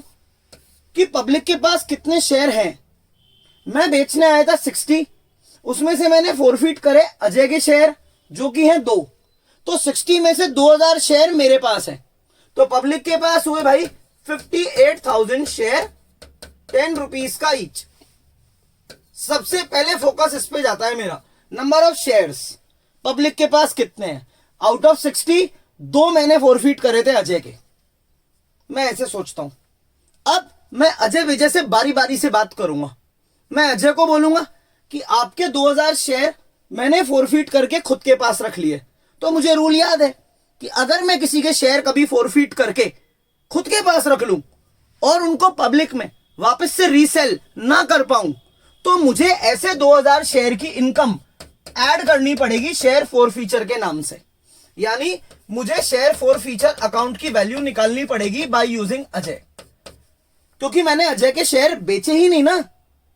कि पब्लिक के पास कितने शेयर हैं। मैं बेचने आया था 60, उसमें से मैंने फोरफीट करे अजय के शेयर जो कि हैं 2, तो 60 में से 2000 शेयर मेरे पास है, तो पब्लिक के पास हुए भाई 58,000 शेयर, 10 रुपीज का ईच। सबसे पहले फोकस इस पे जाता है मेरा। नंबर ऑफ शेयर्स पब्लिक के पास कितने हैं? आउट ऑफ 60 2 मैंने फोरफीट करे थे अजय के। मैं ऐसे सोचता हूं, अब मैं अजय विजय से बारी बारी से बात करूंगा। मैं अजय को बोलूंगा कि आपके 2000 शेयर मैंने फोरफीट करके खुद के पास रख लिए। तो मुझे रूल याद है कि अगर मैं किसी के शेयर कभी फोरफीट करके खुद के पास रख लूं और उनको पब्लिक में वापस से रीसेल ना कर पाऊं, तो मुझे ऐसे 2000 शेयर की इनकम ऐड करनी पड़ेगी शेयर फोरफीचर के नाम से। यानी मुझे शेयर फोरफीचर अकाउंट की वैल्यू निकालनी पड़ेगी बाय यूजिंग अजय, क्योंकि मैंने अजय के शेयर बेचे ही नहीं ना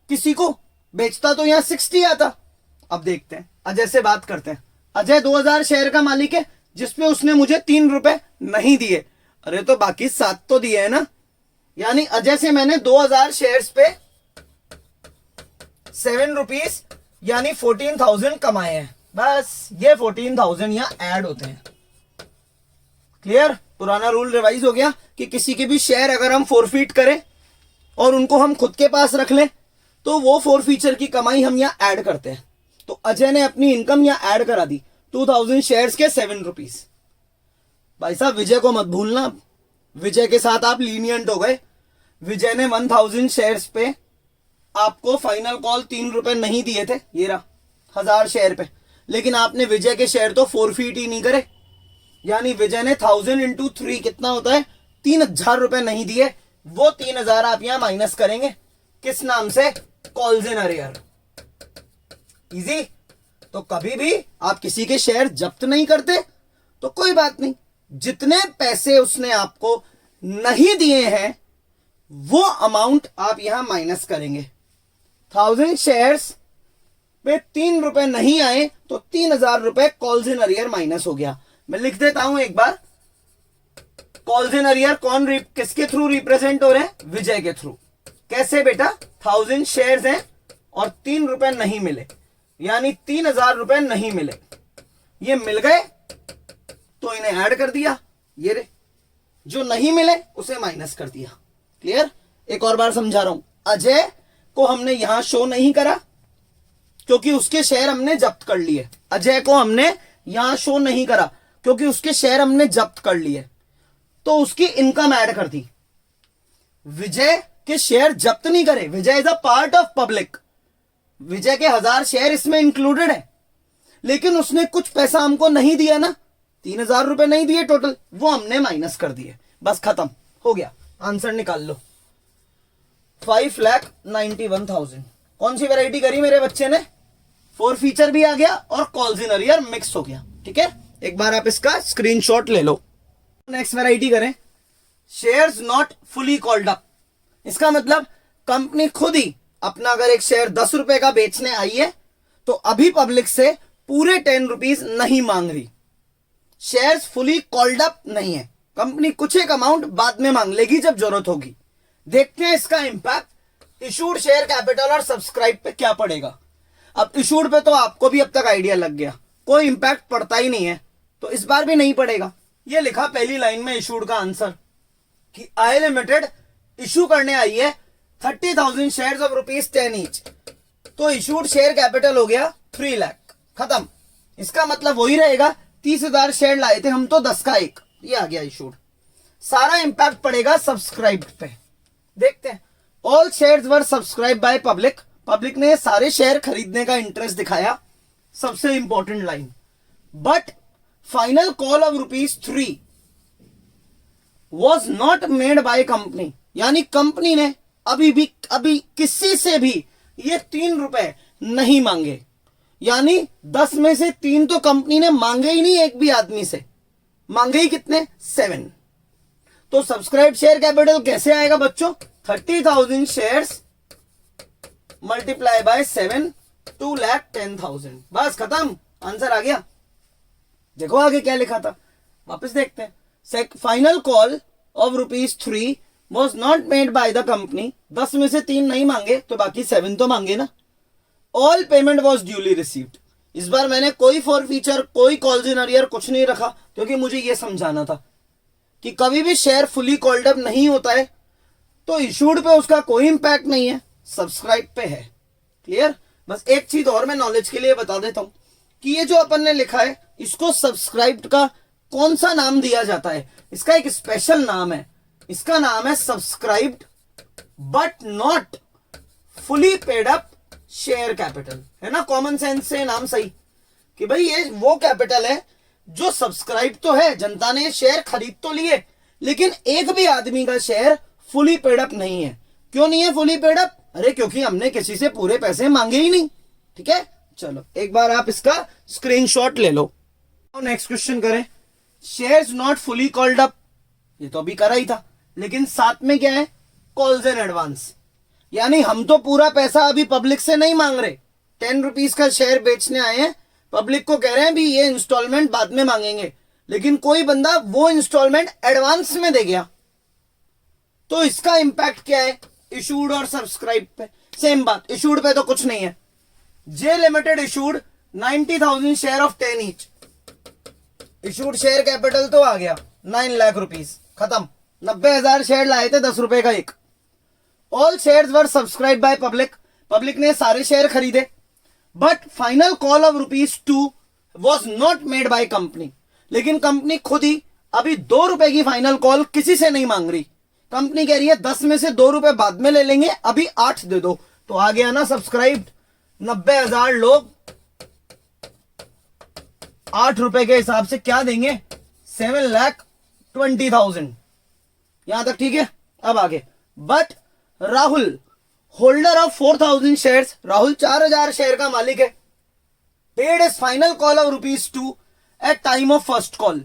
किसी को, बेचता तो यहां 60 आता। अब देखते हैं, अजय से बात करते हैं। अजय 2000 शेयर का मालिक है, जिसपे उसने मुझे 3 रुपए नहीं दिए। अरे तो बाकी 7 तो दिए है ना, यानी अजय से मैंने 2000 शेयर्स पे 7 रुपीज यानी 14,000 कमाए हैं। बस ये 14,000 यहां ऐड होते हैं। क्लियर? पुराना रूल रिवाइज हो गया कि किसी के भी शेयर अगर हम फोरफीट करें और उनको हम खुद के पास रख लें तो वो फोरफीचर की कमाई हम यहाँ ऐड करते हैं। तो अजय ने अपनी इनकम यहाँ ऐड करा दी 2000 शेयर्स के 7 रुपीज। भाई साहब विजय को मत भूलना, विजय के साथ आप लीनियंट हो गए। विजय ने 1000 शेयर्स पे आपको फाइनल कॉल 3 रुपए नहीं दिए थे, ये रहा 1000 शेयर पे, लेकिन आपने विजय के शेयर तो फोरफीट ही नहीं करे। यानी विजय ने 1000 इंटू 3 कितना होता है 3000 रुपए नहीं दिए। वो 3000 आप यहां माइनस करेंगे किस नाम से? Calls in arrear. इजी। तो कभी भी आप किसी के शेयर जब्त नहीं करते तो कोई बात नहीं, जितने पैसे उसने आपको नहीं दिए हैं वो अमाउंट आप यहां माइनस करेंगे। 1000 शेयर्स पे 3 रुपए नहीं आए तो 3000 रुपए कॉल्स इन अरियर माइनस हो गया। मैं लिख देता हूं एक बार। कॉल्स इन अरियर कौन किसके थ्रू रिप्रेजेंट हो रहे हैं? विजय के थ्रू। कैसे बेटा? 1000 शेयर्स हैं और 3 रुपए नहीं मिले, यानी 3000 रुपए नहीं मिले। ये मिल गए तो इन्हें ऐड कर दिया, ये रे। जो नहीं मिले उसे माइनस कर दिया। क्लियर? एक और बार समझा रहा हूं। अजय को हमने यहां शो नहीं करा क्योंकि उसके शेयर हमने जब्त कर लिए। अजय को हमने यहां शो नहीं करा क्योंकि उसके शेयर हमने जब्त कर लिए, तो उसकी इनकम ऐड कर दी। विजय के शेयर जब्त नहीं करे। Vijay is a part of public. Vijay के 1000 शेयर इसमें इंक्लूडेड है, लेकिन उसने कुछ पैसा हमको नहीं दिया ना, 3000 रुपए नहीं दिए टोटल, वो हमने माइनस कर दिए। बस खत्म हो गया। आंसर निकाल लो। 5,91,000। कौन सी वैरायटी करी मेरे बच्चे ने? फोरफीचर भी आ गया और कॉल्स इन अरियर मिक्स हो गया। ठीक है, एक बार आप इसका स्क्रीनशॉट ले लो। नेक्स्ट वैरायटी करें, shares not fully called up. इसका मतलब कंपनी खुद ही अपना अगर एक शेयर 10 रुपए का बेचने आई है तो अभी पब्लिक से पूरे 10 रुपीज नहीं मांग रही। शेयर्स फुली कॉल्ड अप नहीं है, कंपनी कुछ एक अमाउंट बाद में मांग लेगी जब जरूरत होगी। देखते हैं इसका इंपैक्ट इशूड शेयर कैपिटल और सब्सक्राइब पे क्या पड़ेगा। अब इशूड पे तो आपको भी अब तक आइडिया लग गया, कोई इंपैक्ट पड़ता ही नहीं है, तो इस बार भी नहीं पड़ेगा। ये लिखा पहली लाइन में इशूड का आंसर कि आई लिमिटेड इशू करने आई है 30,000 शेयर्स ऑफ ₹10 ईच, तो इशूड शेयर कैपिटल हो गया 3 लाख। खत्म। इसका मतलब वही रहेगा 30,000 शेयर लाए थे हम तो 10 का 1, ये आ गया इशूड। सारा इंपैक्ट पड़ेगा सब्सक्राइब पे। देखते हैं। All shares were subscribe by public. Public ने सारे शेयर खरीदने का इंटरेस्ट दिखाया, सबसे important line. But final call of ₹3 was not made by company. यानी कंपनी ने अभी किसी से भी ये 3 रुपए नहीं मांगे। यानी 10 में से 3 तो कंपनी ने मांगे ही नहीं, एक भी आदमी से। मांगे ही कितने? 7। तो सब्सक्राइब शेयर कैपिटल कैसे आएगा बच्चों? 30,000 शेयर्स मल्टीप्लाई बाय 7, 2,10,000। बस खत्म, आंसर आ गया। देखो आगे क्या लिखा था, वापस देखते हैं। Final call of ₹3 was not made by the company. 10 में से 3 नहीं मांगे तो बाकी 7 तो मांगे ना। All payment was duly received. इस बार मैंने कोई फॉरफीचर, कोई कॉल्स इन अरियर कुछ नहीं रखा, क्योंकि मुझे यह समझाना था कि कभी भी शेयर फुली कॉल्ड अप नहीं होता है तो इशूड पे उसका कोई इंपैक्ट नहीं है, सब्सक्राइब पे है। क्लियर? बस एक चीज और मैं नॉलेज के लिए बता देता हूं कि ये जो अपन ने लिखा है इसको सब्सक्राइब का कौन सा नाम दिया जाता है? इसका एक स्पेशल नाम है, इसका नाम है subscribed but not fully paid up share capital. है ना, कॉमन सेंस से नाम सही कि भाई ये वो कैपिटल है जो सब्सक्राइब तो है, जनता ने शेयर खरीद तो लिए, लेकिन एक भी आदमी का शेयर फुली पेड अप नहीं है। क्यों नहीं है फुली पेड अप? अरे क्योंकि हमने किसी से पूरे पैसे मांगे ही नहीं। ठीक है, चलो एक बार आप इसका स्क्रीनशॉट ले लो। नेक्स्ट क्वेश्चन करें, shares not fully called up. ये तो अभी करा ही था, लेकिन साथ में क्या है? Calls in advance. यानी हम तो पूरा पैसा अभी पब्लिक से नहीं मांग रहे, 10 रुपीज का शेयर बेचने आए हैं, पब्लिक को कह रहे हैं भी ये इंस्टॉलमेंट बाद में मांगेंगे, लेकिन कोई बंदा वो इंस्टॉलमेंट एडवांस में दे गया, तो इसका इंपैक्ट क्या है? इशूड और सब्सक्राइब पे सेम बात। इशूड पे तो कुछ नहीं है। J limited issued 90,000 share of 10 each. Issued share capital तो आ गया 9 लाख रुपीस, खत्म। 90,000 शेयर लाए थे, 10 रुपए का एक। All shares were subscribe by public, public ने सारे शेयर खरीदे, but final call of ₹2 was not made by company, लेकिन कंपनी खुद ही अभी 2 रुपए की फाइनल कॉल किसी से नहीं मांग रही। कंपनी कह रही है 10 में से 2 रुपए बाद में ले लेंगे, अभी 8 दे दो। तो आ गया ना सब्सक्राइब 90,000 लोग 8 रुपए के हिसाब से क्या देंगे, 7,20,000। यहां तक ठीक है। अब आगे, but Rahul holder of 4,000 shares, Rahul 4,000 share का मालिक है, paid is final call of ₹2 at time of first call.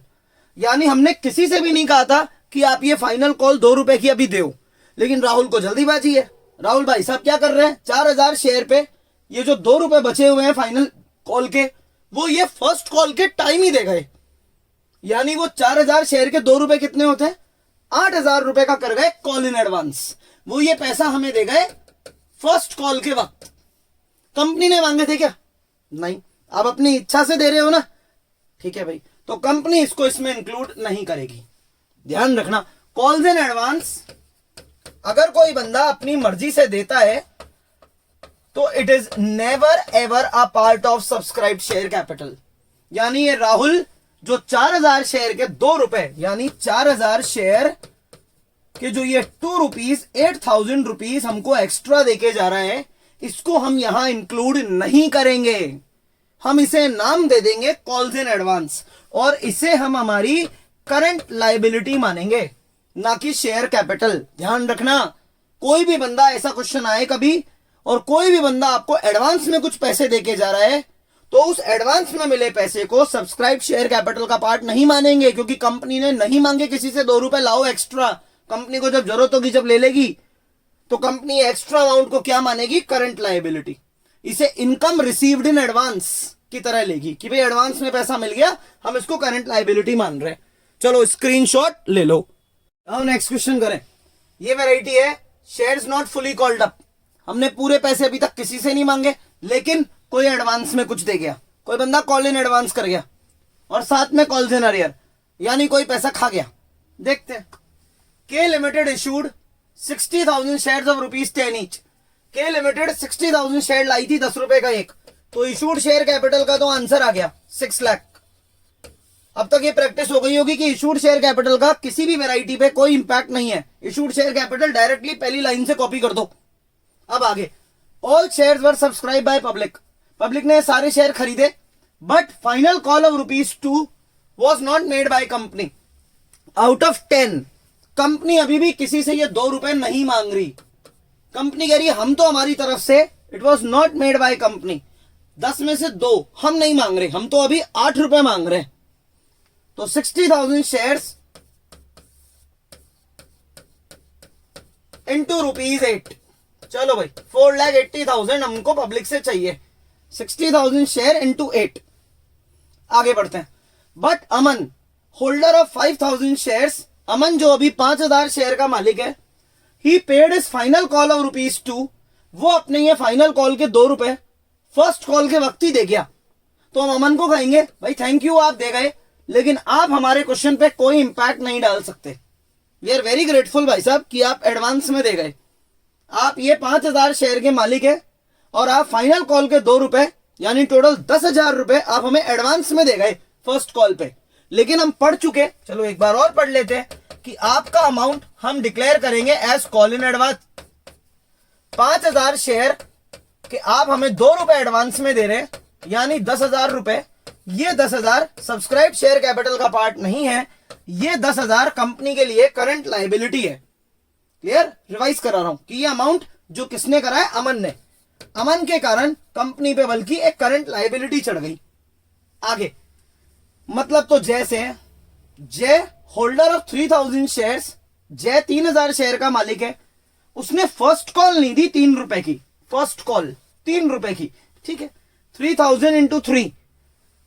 यानी हमने किसी से भी नहीं कहा था कि आप ये फाइनल कॉल 2 रुपए की अभी दो, लेकिन राहुल को जल्दीबाजी है। राहुल भाई साहब क्या कर रहे हैं, 4,000 शेयर पे ये जो 2 रुपए बचे हुए हैं फाइनल कॉल के, वो ये फर्स्ट कॉल के टाइम ही दे गए। यानी वो 4,000 शेयर के 2 रुपए कितने होते हैं, 8,000 रुपए का कर गए कॉल इन एडवांस। वो ये पैसा हमें दे गए फर्स्ट कॉल के वक्त। कंपनी ने मांगे थे क्या, नहीं, आप अपनी इच्छा से दे रहे हो ना, ठीक है भाई, तो कंपनी इसको इसमें इंक्लूड नहीं करेगी। ध्यान रखना, कॉल्स इन एडवांस अगर कोई बंदा अपनी मर्जी से देता है तो it is never ever a part of subscribed share capital. यानी ये राहुल जो 4,000 शेयर के 2 रुपए, यानी 4,000 शेयर के जो ये ₹2, 8,000 रुपीज हमको एक्स्ट्रा देके जा रहा है, इसको हम यहां इंक्लूड नहीं करेंगे। हम इसे नाम दे देंगे कॉल्स इन एडवांस, और इसे हम हमारी करंट लायबिलिटी मानेंगे, ना कि शेयर कैपिटल। ध्यान रखना, कोई भी बंदा ऐसा क्वेश्चन आए कभी, और कोई भी बंदा आपको एडवांस में कुछ पैसे देके जा रहा है, तो उस एडवांस में मिले पैसे को सब्सक्राइब शेयर कैपिटल का पार्ट नहीं मानेंगे, क्योंकि कंपनी ने नहीं मांगे किसी से 2 रुपए लाओ एक्स्ट्रा। कंपनी को जब जरूरत होगी, जब ले लेगी, तो कंपनी एक्स्ट्रा अमाउंट को क्या मानेगी, करंट लायबिलिटी। इसे इनकम रिसीव्ड इन एडवांस की तरह लेगी कि भाई एडवांस में पैसा मिल गया, हम इसको करंट लायबिलिटी मान रहे हैं। चलो स्क्रीनशॉट ले लो। अब नेक्स्ट क्वेश्चन करें। ये वैरायटी है shares not fully called up. हमने पूरे पैसे अभी तक किसी से नहीं मांगे, लेकिन कोई एडवांस में कुछ दे गया, कोई बंदा कॉल इन एडवांस कर गया, और साथ में कॉल्स इन अरियर, यानी कोई पैसा खा गया। देखते हैं। के limited issued 60,000 shares of ₹10 each. के लिमिटेड 60,000 शेयर लाई थी, 10 रुपए का एक, तो इशूड शेयर कैपिटल का तो आंसर आ गया 6 लाख। अब तक ये प्रैक्टिस हो गई होगी कि इशूड शेयर कैपिटल का किसी भी वैरायटी पे कोई इंपैक्ट नहीं है। इशूड शेयर कैपिटल डायरेक्टली पहली लाइन से कॉपी कर दो। अब आगे, all shares were subscribe by public, public ने सारे शेयर खरीदे, but final call of ₹2 was not made by company. Out of 10 company अभी भी किसी से ये 2 रुपए नहीं मांग रही। कंपनी कह रही है हम तो हमारी तरफ से, it was not made by company, 10 में से 2 हम नहीं मांग रहे, हम तो अभी 8 रुपए मांग रहे हैं। तो 60,000 शेयर्स इंटू ₹8, चलो भाई 4,80,000 हमको पब्लिक से चाहिए। 60,000 शेयर इंटू 8। आगे बढ़ते हैं। But Aman holder of 5,000 shares, Aman जो अभी 5,000 शेयर का मालिक है, he paid is final call of ₹2, वो अपने ये फाइनल कॉल के 2 रुपए फर्स्ट कॉल के वक्त ही दे गया। तो हम अमन को कहेंगे भाई थैंक यू, आप दे गए, लेकिन आप हमारे क्वेश्चन पे कोई इंपैक्ट नहीं डाल सकते। वी आर वेरी ग्रेटफुल भाई साहब कि आप एडवांस में दे गए। आप ये 5,000 शेयर के मालिक है, और आप फाइनल कॉल के 2 रुपए, यानी टोटल 10,000 रुपए आप हमें एडवांस में दे गए फर्स्ट कॉल पे। लेकिन हम पढ़ चुके, चलो एक बार और पढ़ लेते हैं कि आपका अमाउंट हम डिक्लेयर करेंगे as call in advance. 5,000 share कि आप हमें 2 रुपए एडवांस में दे रहे हैं, यानी 10,000 रुपए। ये 10,000 सब्सक्राइब शेयर कैपिटल का पार्ट नहीं है, ये 10,000 कंपनी के लिए करंट लायबिलिटी है। क्लियर? रिवाइज करा रहा हूं कि ये अमाउंट जो किसने करा है, अमन ने। अमन के कारण कंपनी पे बल्कि एक करंट लायबिलिटी चढ़ गई। आगे मतलब तो जैसे जय होल्डर ऑफ 3,000 शेयर्स, जय 3,000 शेयर का मालिक है, उसने फर्स्ट कॉल नहीं दी 3 रुपए की, फर्स्ट कॉल 3 रुपए की, ठीक है। 3,000 इंटू 3,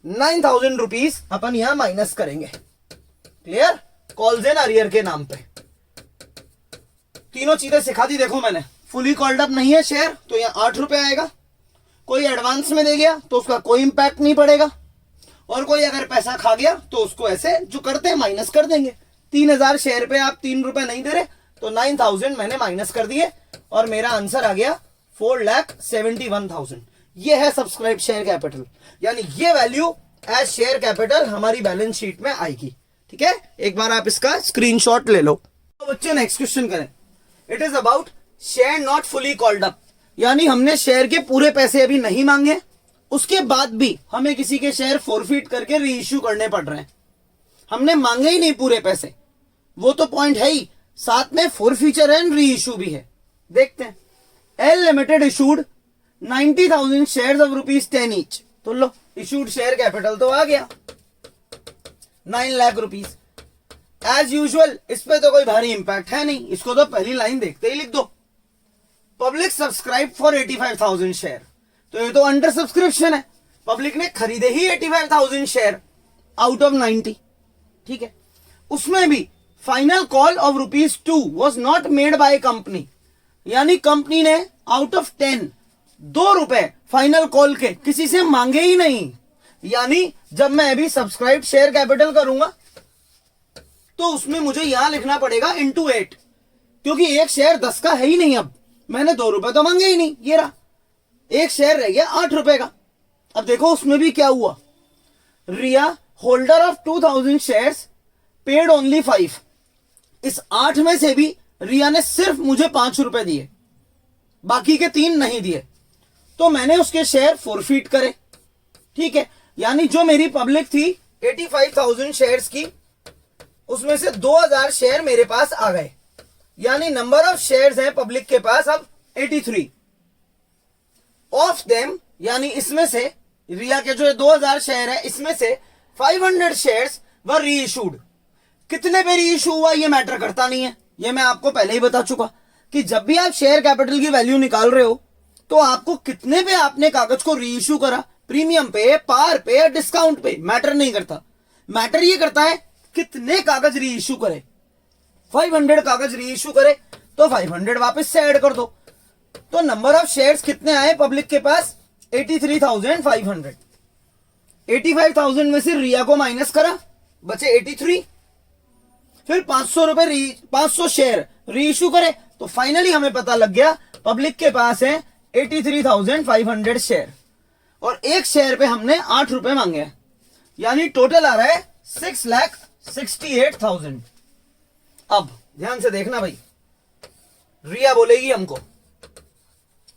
9,000 रुपीज अपन यहां माइनस करेंगे। क्लियर? कॉल्स इन अरियर के नाम पे तीनों चीजें सिखा दी। देखो मैंने फुली कॉल्ड अप नहीं है शेयर, तो यहां 8 रुपए आएगा। कोई एडवांस में दे गया तो उसका कोई इंपैक्ट नहीं पड़ेगा, और कोई अगर पैसा खा गया तो उसको ऐसे जो करते हैं माइनस कर देंगे। 3,000 शेयर पे आप 3 रुपए नहीं दे रहे, तो 9,000 मैंने माइनस कर दिए और मेरा आंसर आ गया 4,71,000। ये है सब्सक्राइब शेयर कैपिटल, यानी ये वैल्यू एज शेयर कैपिटल हमारी बैलेंस शीट में आएगी। ठीक है, एक बार आप इसका स्क्रीनशॉट ले लो। तो बच्चों नेक्स्ट क्वेश्चन करें। It is about share not fully called up, यानी हमने शेयर के पूरे पैसे अभी नहीं मांगे, उसके बाद भी हमें किसी के शेयर फोरफिट करके री इश्यू करने पड़ रहे हैं। हमने मांगे ही नहीं पूरे पैसे, वो तो पॉइंट है ही, साथ में फोरफीचर एंड री इश्यू भी है। देखते हैं। L limited issued 90,000 share of ₹10 each, तो लो इशूड शेयर कैपिटल तो आ गया 9 लाख रुपीज। एज यूजुअल इस पे तो कोई भारी इंपैक्ट है नहीं, इसको तो पहली लाइन देखते ही लिख दो। पब्लिक सब्सक्राइब फॉर 85,000 शेयर, तो ये तो अंडर सब्सक्रिप्शन है, पब्लिक ने खरीदे ही 85,000 शेयर आउट ऑफ 90। ठीक है, उसमें भी final call of ₹2 was not made by company, यानी कंपनी ने आउट ऑफ 10 ₹2 फाइनल कॉल के किसी से मांगे ही नहीं। यानी जब मैं अभी सब्सक्राइब शेयर कैपिटल करूंगा तो उसमें मुझे यहां लिखना पड़ेगा into 8, क्योंकि एक शेयर 10 का है ही नहीं। अब मैंने ₹2 तो मांगे ही नहीं, ये रहा एक शेयर रह गया ₹8 का। अब देखो उसमें भी क्या हुआ, Riya holder of 2,000 shares paid only 5। इस 8 में से भी रिया ने सिर्फ मुझे ₹5 दिए, बाकी के 3 नहीं दिए, तो मैंने उसके शेयर फोरफिट करे। ठीक है, यानी जो मेरी पब्लिक थी 85,000 शेयर्स की, उसमें से 2,000 शेयर मेरे पास आ गए, यानी नंबर ऑफ शेयर्स हैं पब्लिक के पास अब 83 ऑफ देम, यानी इसमें से रिया के जो 2,000 शेयर है इसमें से 500 शेयर्स वर री इशूड। कितने पे री इशू हुआ ये मैटर करता नहीं है, ये मैं आपको पहले ही बता चुका कि जब भी आप शेयर कैपिटल की वैल्यू निकाल रहे हो तो आपको कितने पे आपने कागज को री इशू करा, प्रीमियम पे, पार पे या डिस्काउंट पे, मैटर नहीं करता। मैटर ये करता है कितने कागज री इशू करे। 500 कागज री इशू करे तो 500 वापस से ऐड कर दो, तो नंबर ऑफ शेयर्स कितने आए पब्लिक के पास 83,500। 85,000 में से रिया को माइनस करा, बचे 83, फिर 500 शेयर री इशू करे, तो फाइनली हमें पता लग गया पब्लिक के पास है 83,500 शेयर, और एक शेयर पे हमने ₹8 मांगे हैं, यानी टोटल आ रहा है 6,68,000। अब ध्यान से देखना भाई, रिया बोलेगी हमको,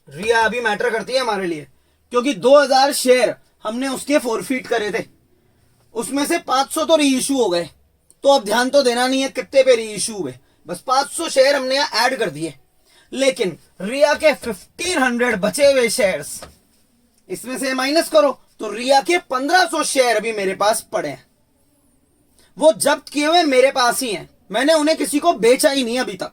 रिया अभी मैटर करती है हमारे लिए, क्योंकि 2,000 शेयर हमने उसके फोरफिट करे थे, उसमें से 500 तो री इशू हो गए, तो अब ध्यान तो देना नहीं है कितने पे री इशू हुए, बस 500 शेयर हमने यहां ऐड कर दिए। लेकिन रिया के 1,500 बचे हुए शेयर्स, इसमें से माइनस करो तो रिया के 1,500 शेयर अभी मेरे पास पड़े हैं, वो जब्त किए हुए मेरे पास ही हैं, मैंने उन्हें किसी को बेचा ही नहीं अभी तक।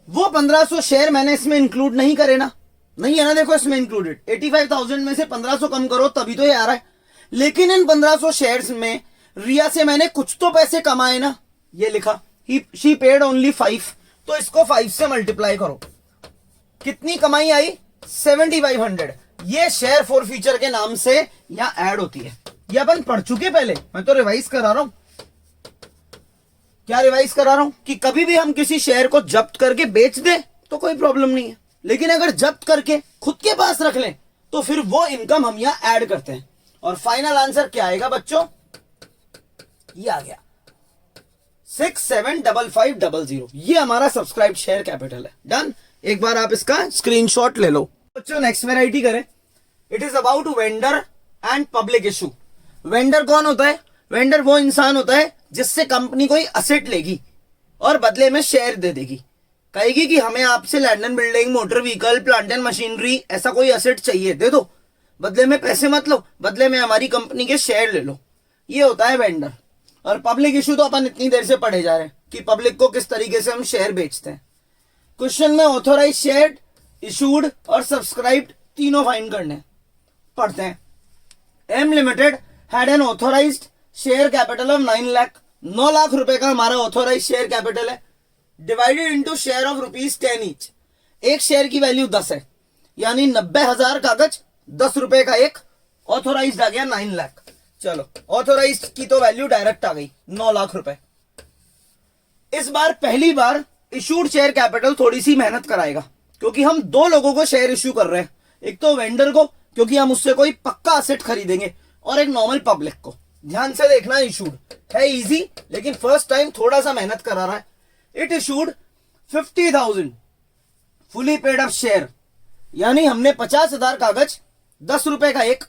वो 1,500 शेयर मैंने इसमें इंक्लूड नहीं करे ना, नहीं है ना, देखो इसमें इंक्लूडेड 85,000 में से 1,500 कम करो तभी तो ये आ रहा है। लेकिन इन 1,500 शेयर्स में रिया से मैंने कुछ तो पैसे कमाए ना, ये लिखा शी पेड ओनली 5, तो इसको 5 से मल्टीप्लाई करो, कितनी कमाई आई 7,500। ये शेयर फॉर फ्यूचर के नाम से यहां ऐड होती है, ये अपन पढ़ चुके पहले, मैं तो रिवाइज करा रहा हूं। क्या रिवाइज करा रहा हूं कि कभी भी हम किसी शेयर को जब्त करके बेच दें तो कोई प्रॉब्लम नहीं है, लेकिन अगर जब्त करके खुद के पास रख लें तो फिर वो इनकम हम यहां ऐड करते हैं। और फाइनल आंसर क्या आएगा बच्चों, ये आ गया 675500, ये हमारा सब्सक्राइब शेयर कैपिटल है। डन, एक बार आप इसका स्क्रीनशॉट ले लो। बच्चों नेक्स्ट वैरायटी करें। It is about vendor and public issue. Vendor कौन होता है? वेंडर वो इंसान होता है जिससे कंपनी कोई असेट लेगी और बदले में शेयर दे देगी, कहेगी कि हमें आपसे land and building, motor vehicle, plant and machinery, ऐसा कोई असेट चाहिए, दे दो, बदले में पैसे मत लो, बदले में हमारी कंपनी के शेयर ले लो। ये होता है वेंडर। और पब्लिक इशू तो अपन इतनी देर से पढ़े जा रहे हैं कि पब्लिक को किस तरीके से हम शेयर बेचते हैं। क्वेश्चन में ऑथोराइज शेयर, इशूड और सब्सक्राइब्ड तीनों फाइंड करने हैं। पढ़ते हैं। M limited had an authorised share capital of 9 lakh. 9 lakh रुपए का हमारा ऑथोराइज शेयर कैपिटल है, divided into share of ₹10 each. एक शेयर की वैल्यू 10 है, यानी 90,000 कागज, ₹10 का एक, ऑथोराइज्ड आ गया 9 लाख। चलो ऑथोराइज्ड की तो वैल्यू डायरेक्ट आ गई 9 लाख रुपए। इस बार पहली बार इशूड शेयर कैपिटल थोड़ी सी मेहनत कराएगा, क्योंकि हम दो लोगों को शेयर इश्यू कर रहे हैं। एक तो वेंडर को, क्योंकि हम उससे कोई पक्का असेट खरीदेंगे, और एक नॉर्मल पब्लिक को। ध्यान से देखना, इशूड है इजी, लेकिन फर्स्ट टाइम थोड़ा सा मेहनत करा रहा है। It issued 50,000 fully paid up share, यानी हमने 50,000 कागज 10 रुपए का एक,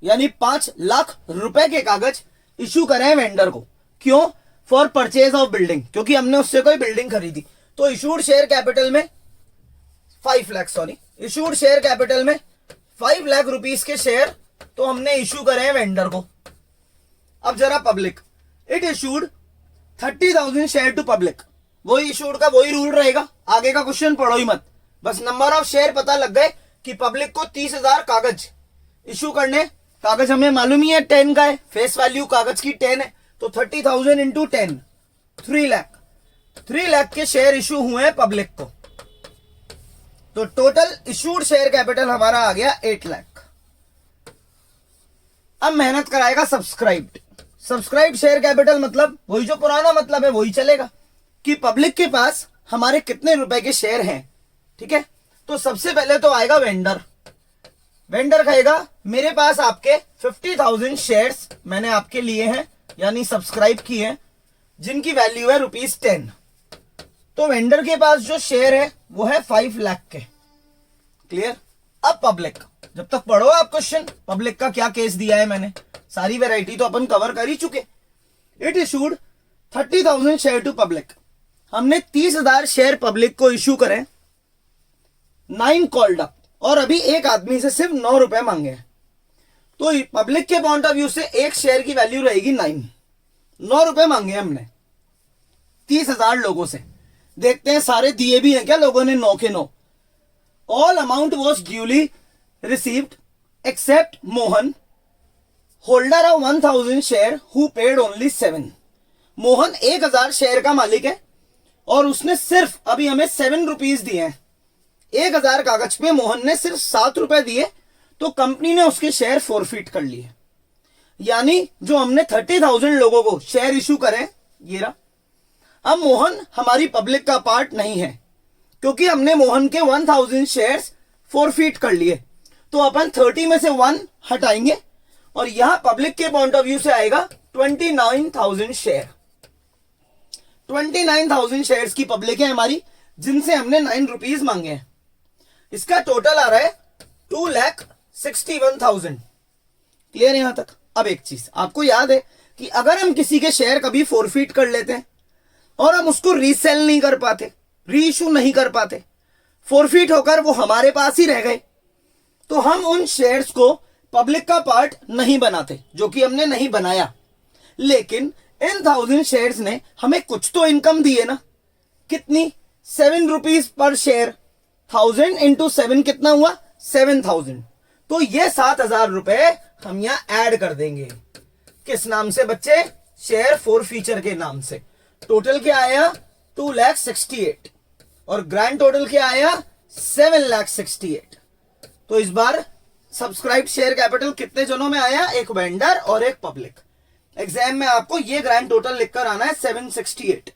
यानी 5 लाख रुपए के कागज इशू करे हैं वेंडर को। क्यों? फॉर परचेज ऑफ बिल्डिंग, क्योंकि हमने उससे कोई बिल्डिंग खरीदी। तो इशूड शेयर कैपिटल में 5 लाख रुपीस के शेयर तो हमने इशू करे हैं वेंडर को। अब जरा public, it issued 30,000 share to public. वही इशूड का वही रूल रहेगा, आगे का क्वेश्चन पढ़ो ही मत, बस नंबर ऑफ शेयर पता लग गए कि पब्लिक को 30,000 कागज इशू करने। कागज हमें मालूम ही है 10 का है, फेस वैल्यू कागज की 10 है, तो 30,000 इंटू 10 3 लाख के शेयर इशू हुए हैं पब्लिक को। तो टोटल इशूड शेयर कैपिटल हमारा आ गया 8 लाख। अब मेहनत कराएगा सब्सक्राइब्ड शेयर कैपिटल, मतलब वही जो पुराना मतलब है वही चलेगा कि पब्लिक के पास हमारे कितने रुपए के शेयर हैं। ठीक है, तो सबसे पहले तो आएगा वेंडर कहेगा मेरे पास आपके 50,000 शेयर्स मैंने आपके लिए हैं, यानी सब्सक्राइब किए हैं, जिनकी वैल्यू है ₹10। तो वेंडर के पास जो शेयर है वो है 5 लाख के। क्लियर? अब पब्लिक, जब तक पढ़ो आप क्वेश्चन, पब्लिक का क्या केस दिया है मैंने, सारी वैरायटी तो अपन कवर कर ही चुके। It issued 30,000 share to public, हमने 30,000 शेयर पब्लिक को इशू करें। 9 कॉल्ड अप, और अभी एक आदमी से सिर्फ 9 रुपए मांगे हैं। तो पब्लिक के पॉइंट ऑफ व्यू से एक शेयर की वैल्यू रहेगी 9 रुपए मांगे हमने 30,000 लोगों से। देखते हैं सारे दिए भी हैं क्या लोगों ने 9 के 9। All amount was duly received accept Mohan, holder of 1,000 share who paid only 7। Mohan 1,000 share का मालिक है और उसने सिर्फ अभी हमें 7 रुपीज दिए हैं। 1,000 कागज पे मोहन ने सिर्फ 7 रुपए दिए, तो कंपनी ने उसके शेयर फोरफिट कर लिए। यानी जो हमने 30,000 लोगों को शेयर इशू करें, ये रहा। अब मोहन हमारी पब्लिक का पार्ट नहीं है, क्योंकि हमने मोहन के 1,000 शेयर्स फोरफिट कर लिए। तो अपन 30 में से 1 हटाएंगे और यहां पब्लिक के पॉइंट ऑफ व्यू से आएगा 29,000 शेयर। 29,000 शेयर्स की पब्लिक है हमारी, जिनसे हमने 9 रुपीज मांगे हैं। इसका टोटल आ रहा है 2,61,000। क्लियर यहां तक? अब एक चीज आपको याद है कि अगर हम किसी के शेयर कभी फोरफिट कर लेते हैं और हम उसको रीसेल नहीं कर पाते, री इशू नहीं कर पाते, फोरफिट होकर वो हमारे पास ही रह गए, तो हम उन शेयर्स को पब्लिक का पार्ट नहीं बनाते, जो कि हमने नहीं बनाया। लेकिन इन 1,000 शेयर्स ने हमें कुछ तो इनकम दी है ना। कितनी? 7 रुपीज पर शेयर। 1,000 इंटू 7 कितना हुआ? 7,000। तो ये 7,000 रुपए हम यहां ऐड कर देंगे। किस नाम से बच्चे? शेयर फोर फीचर के नाम से। टोटल क्या आया? 2,68,000 और ग्रैंड टोटल क्या आया? 7,68,000। तो इस बार सब्सक्राइब शेयर कैपिटल कितने जनों में आया? एक वेंडर और एक पब्लिक। एग्जाम में आपको ये ग्रैंड टोटल लिखकर आना है 768।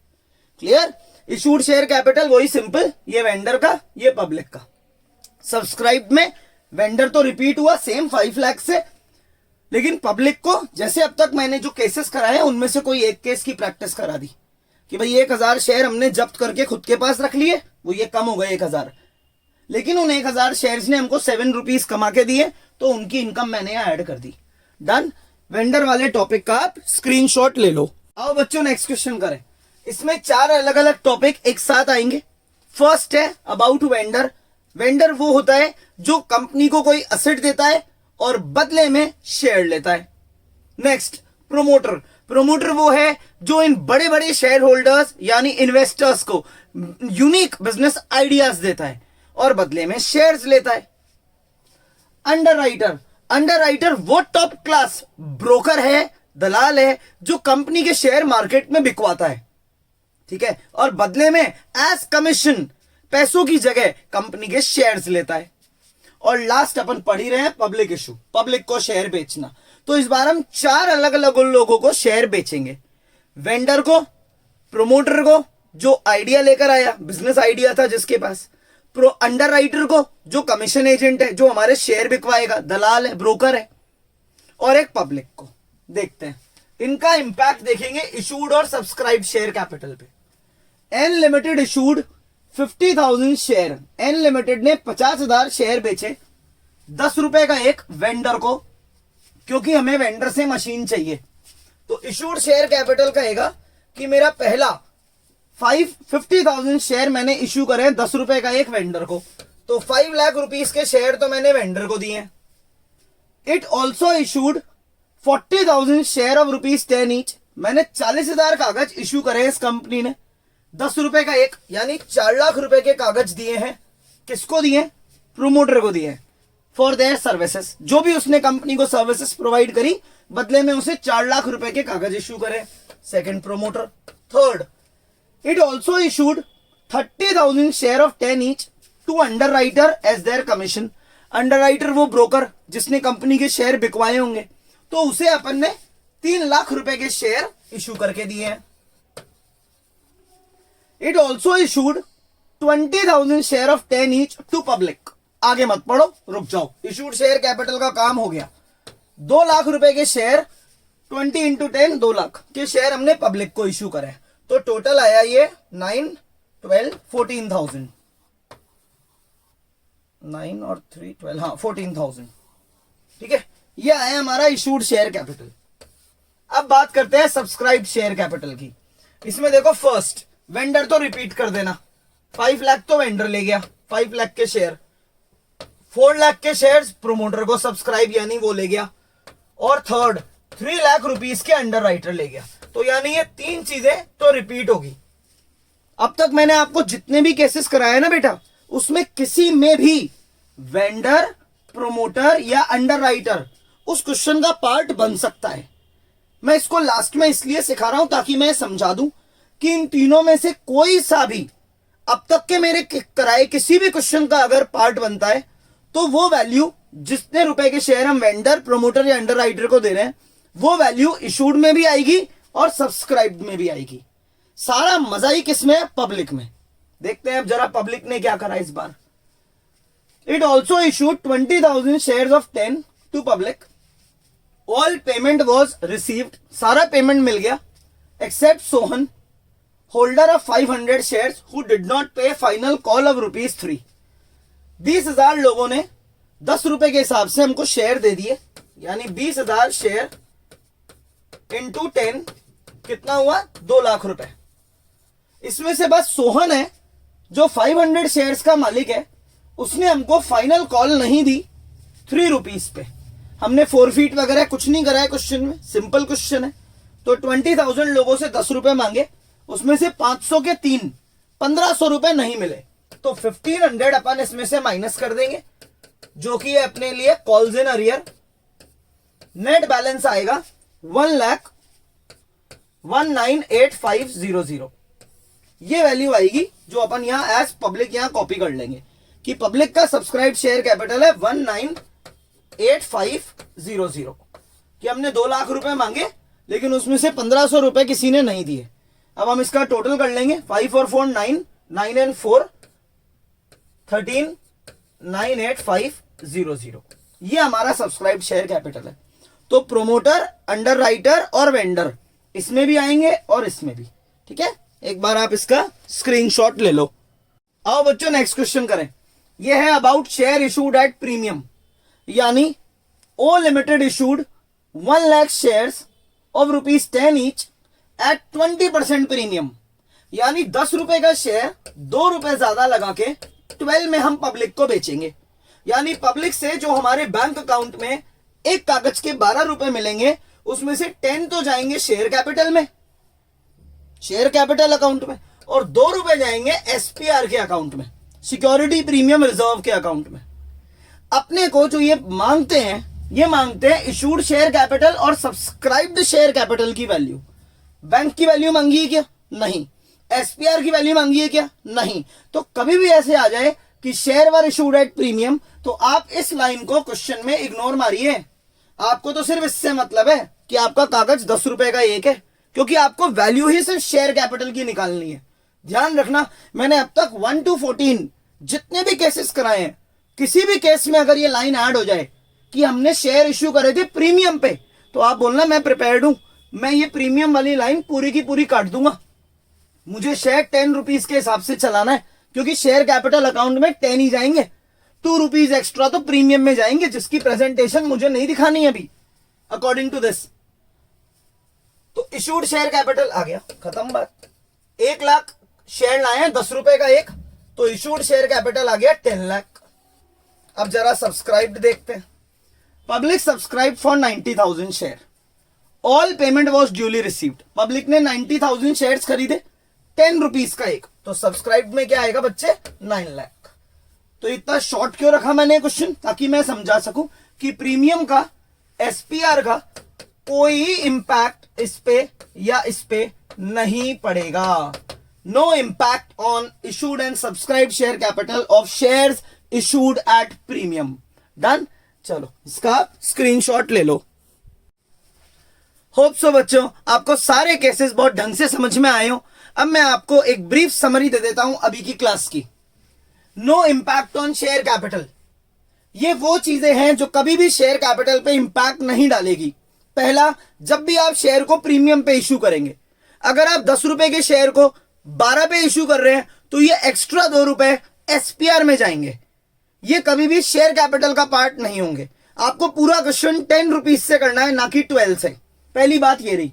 क्लियर? इशूड शेयर कैपिटल वही सिंपल, ये वेंडर का, ये पब्लिक का। सब्सक्राइब में वेंडर तो रिपीट हुआ सेम 5 लाख से, लेकिन पब्लिक को जैसे अब तक मैंने जो केसेस कराए उनमें से कोई एक केस की प्रैक्टिस करा दी कि भाई 1,000 शेयर हमने जब्त करके खुद के पास रख लिए, वो ये कम हो गए 1,000, लेकिन उन 1,000 शेयर्स ने हमको 7 रुपीज कमा के दिए, तो उनकी इनकम मैंने यहाँ ऐड कर दी। डन। वेंडर वाले टॉपिक का आप स्क्रीनशॉट ले लो। आओ बच्चों नेक्स्ट क्वेश्चन करें। इसमें 4 अलग अलग टॉपिक एक साथ आएंगे। फर्स्ट है अबाउट वेंडर। वेंडर वो होता है जो कंपनी को कोई असेट देता है और बदले में शेयर लेता है। Next promoter. प्रोमोटर वो है जो इन बड़े बड़े शेयर होल्डर्स यानी इन्वेस्टर्स को यूनिक बिजनेस आइडियाज देता है और बदले में शेयर्स लेता है। अंडरराइटर। अंडरराइटर वो टॉप क्लास ब्रोकर है, दलाल है, जो कंपनी के शेयर मार्केट में बिकवाता है। ठीक है, और बदले में एज कमीशन पैसों की जगह कंपनी के शेयर्स लेता है। और लास्ट अपन पढ़ ही रहे हैं पब्लिक इशू, पब्लिक को शेयर बेचना। तो इस बार हम 4 अलग अलग लोगों को शेयर बेचेंगे। वेंडर को, प्रोमोटर को, जो आइडिया लेकर आया, बिजनेस आइडिया था जिसके पास, प्रो अंडर राइटर को जो कमीशन एजेंट है, जो हमारे शेयर बिकवाएगा, दलाल है, ब्रोकर है, और एक पब्लिक को। देखते हैं इनका इंपैक्ट, देखेंगे इशूड और सब्सक्राइब शेयर कैपिटल पे। N limited issued 50,000 share. N limited ने 50,000 शेयर बेचे 10 रुपए का एक वेंडर को, क्योंकि हमें वेंडर से मशीन चाहिए। तो इशूड शेयर कैपिटल कहेगा कि मेरा पहला 50,000 शेयर मैंने इश्यू करे 10 रुपए का एक वेंडर को, तो 5 लाख रुपीस के शेयर तो मैंने वेंडर को दिए। It also issued 40,000 share of ₹10 each. मैंने 40,000 कागज इश्यू करे इस कंपनी ने 10 रुपए का एक, यानी 4 लाख रुपए के कागज दिए हैं। किसको दिए? प्रोमोटर को दिए, फॉर देयर सर्विसेज। जो भी उसने कंपनी को सर्विसेज प्रोवाइड करी, बदले में उसे 4 लाख रुपए के कागज इश्यू करे, second promoter. Third, it also issued 30,000 share of 10 each to underwriter as their commission. Underwriter वो ब्रोकर जिसने कंपनी के शेयर बिकवाए होंगे, तो उसे अपन ने 3 लाख रुपए के शेयर इश्यू करके दिए हैं। It also issued 20,000 share of 10 each to public. आगे मत पढ़ो, रुक जाओ। इशूड शेयर कैपिटल का काम हो गया। 2 लाख रुपए के शेयर 20 इंटू 10, 2 लाख के शेयर हमने पब्लिक को इश्यू करे, तो टोटल आया ये 9, 12, 14,000। 9 और 3, 12, हाँ 14,000। ठीक है, ये आया हमारा इशूड शेयर कैपिटल। अब बात करते हैं सब्सक्राइब शेयर कैपिटल की। इसमें देखो, फर्स्ट वेंडर तो रिपीट कर देना, 5 लाख तो वेंडर ले गया, 5 लाख के शेयर। 4 लाख के शेयर्स प्रोमोटर को सब्सक्राइब यानी वो ले गया, और थर्ड 3 लाख रुपीस के अंडर राइटर ले गया। तो यानी ये 3 चीजें तो रिपीट होगी। अब तक मैंने आपको जितने भी केसेस कराए ना बेटा, उसमें किसी में भी वेंडर, प्रोमोटर या अंडर राइटर उस क्वेश्चन का पार्ट बन सकता है। मैं इसको लास्ट में इसलिए सिखा रहा हूं ताकि मैं समझा दूं कि इन तीनों में से कोई सा भी अब तक के मेरे कराए किसी भी क्वेश्चन का अगर पार्ट बनता है, तो वो वैल्यू जितने रुपए के शेयर हम वेंडर, प्रोमोटर या अंडर राइटर को दे रहे हैं, वो वैल्यू इशूड में भी आएगी और सब्सक्राइब में भी आएगी। सारा मजा ही किसमें है? पब्लिक में। देखते हैं अब जरा पब्लिक ने क्या करा इस बार। It also issued 20,000 share of 10 to public. All payment was received. सारा पेमेंट मिल गया, except Sohan, holder of 500 shares who did not pay final call of ₹3। 20,000 लोगों ने 10 रुपए के हिसाब से हमको शेयर दे दिए, यानी 20,000 शेयर इंटू 10 कितना हुआ? 2 लाख रुपए। इसमें से बस सोहन है जो 500 शेयर्स का मालिक है, उसने हमको फाइनल कॉल नहीं दी ₹3 पे। हमने फोरफीट वगैरह कुछ नहीं करा है क्वेश्चन में, सिंपल क्वेश्चन है। तो 20,000 लोगों से 10 रुपए मांगे, उसमें से 500 के 3, 1,500 रुपए नहीं मिले, तो 1,500 अपन इसमें से माइनस कर देंगे, जो कि है अपने लिए calls in arrear. Net balance आएगा 1,19,8500। ये वैल्यू आएगी जो अपन यहां एज पब्लिक यहां कॉपी कर लेंगे कि पब्लिक का सब्सक्राइब शेयर कैपिटल है 1,9,8500, कि हमने 2 लाख रुपए मांगे लेकिन उसमें से 1,500 रुपए किसी ने नहीं दिए। अब हम इसका टोटल कर लेंगे, 5 और 4 9, 9 and 4 13, 9,8500। ये हमारा सब्सक्राइब शेयर कैपिटल है। तो प्रोमोटर, अंडर राइटर और वेंडर इसमें भी आएंगे और इसमें भी। ठीक है, एक बार आप इसका स्क्रीनशॉट ले लो। आओ बच्चों नेक्स्ट क्वेश्चन करें। ये है about share issued at premium, यानी O limited issued 1 lakh shares of ₹10 each at 20% premium, यानी 10 रुपए का शेयर 2 रुपए ज्यादा लगा के 12 में हम पब्लिक को बेचेंगे। यानी पब्लिक से जो हमारे बैंक अकाउंट में एक कागज के 12 रुपए मिलेंगे, उसमें से 10 तो जाएंगे शेयर कैपिटल में, शेयर कैपिटल अकाउंट में, और 2 रुपए जाएंगे SPR के अकाउंट में, सिक्योरिटी प्रीमियम रिजर्व के अकाउंट में। अपने को जो ये मांगते हैं इशूड शेयर कैपिटल और सब्सक्राइब्ड शेयर कैपिटल की वैल्यू। बैंक की वैल्यू मांगी है क्या? नहीं। SPR की वैल्यू मांगी है क्या? नहीं। तो कभी भी ऐसे आ जाए कि share were issued at premium, तो आप इस लाइन को क्वेश्चन में इग्नोर मारिए। आपको तो सिर्फ इससे मतलब है कि आपका कागज 10 रुपए का एक है, क्योंकि आपको वैल्यू ही सिर्फ शेयर कैपिटल की निकालनी है। ध्यान रखना, मैंने अब तक 1 to 14 जितने भी केसेस कराए हैं, किसी भी केस में अगर ये लाइन ऐड हो जाए कि हमने शेयर इश्यू करे थे प्रीमियम पे, तो आप बोलना मैं प्रिपेयर्ड हूं, मैं ये प्रीमियम वाली लाइन पूरी की पूरी काट दूंगा। मुझे शेयर 10 रुपीज के हिसाब से चलाना है, क्योंकि शेयर कैपिटल अकाउंट में 10 ही जाएंगे, 2 रुपीज एक्स्ट्रा तो प्रीमियम में जाएंगे, जिसकी प्रेजेंटेशन मुझे नहीं दिखानी है अभी अकॉर्डिंग टू दिस। तो इशूड शेयर कैपिटल आ गया, खत्म बात। 1 लाख शेयर लाए हैं 10 रुपए का एक, तो इशूड शेयर कैपिटल आ गया 10 लाख। अब जरा सब्सक्राइब्ड देखते हैं। Public subscribe for 90,000 share, all payment was duly received. Public ने 90,000 शेयर खरीदे 10 रुपीज का एक, तो सब्सक्राइब में क्या आएगा बच्चे 9 लाख। तो इतना शॉर्ट क्यों रखा मैंने क्वेश्चन, ताकि मैं समझा सकूं कि प्रीमियम का एसपीआर का कोई इंपैक्ट इस पे या इस पे नहीं पड़ेगा। No impact on issued and subscribe share capital of shares issued at premium. Done. चलो इसका स्क्रीनशॉट ले लो। होप सो बच्चों आपको सारे केसेस बहुत ढंग से समझ में आए हो। अब मैं आपको एक ब्रीफ समरी दे देता हूं अभी की क्लास की। No impact on share capital, ये वो चीजें हैं जो कभी भी शेयर कैपिटल पे इंपैक्ट नहीं डालेगी। पहला, जब भी आप शेयर को प्रीमियम पे इश्यू करेंगे, अगर आप 10 रुपए के शेयर को 12 पे इश्यू कर रहे हैं तो ये एक्स्ट्रा 2 रुपए एसपीआर में जाएंगे, ये कभी भी शेयर कैपिटल का पार्ट नहीं होंगे। आपको पूरा क्वेश्चन 10 रुपीज से करना है, ना कि 12 से। पहली बात ये रही।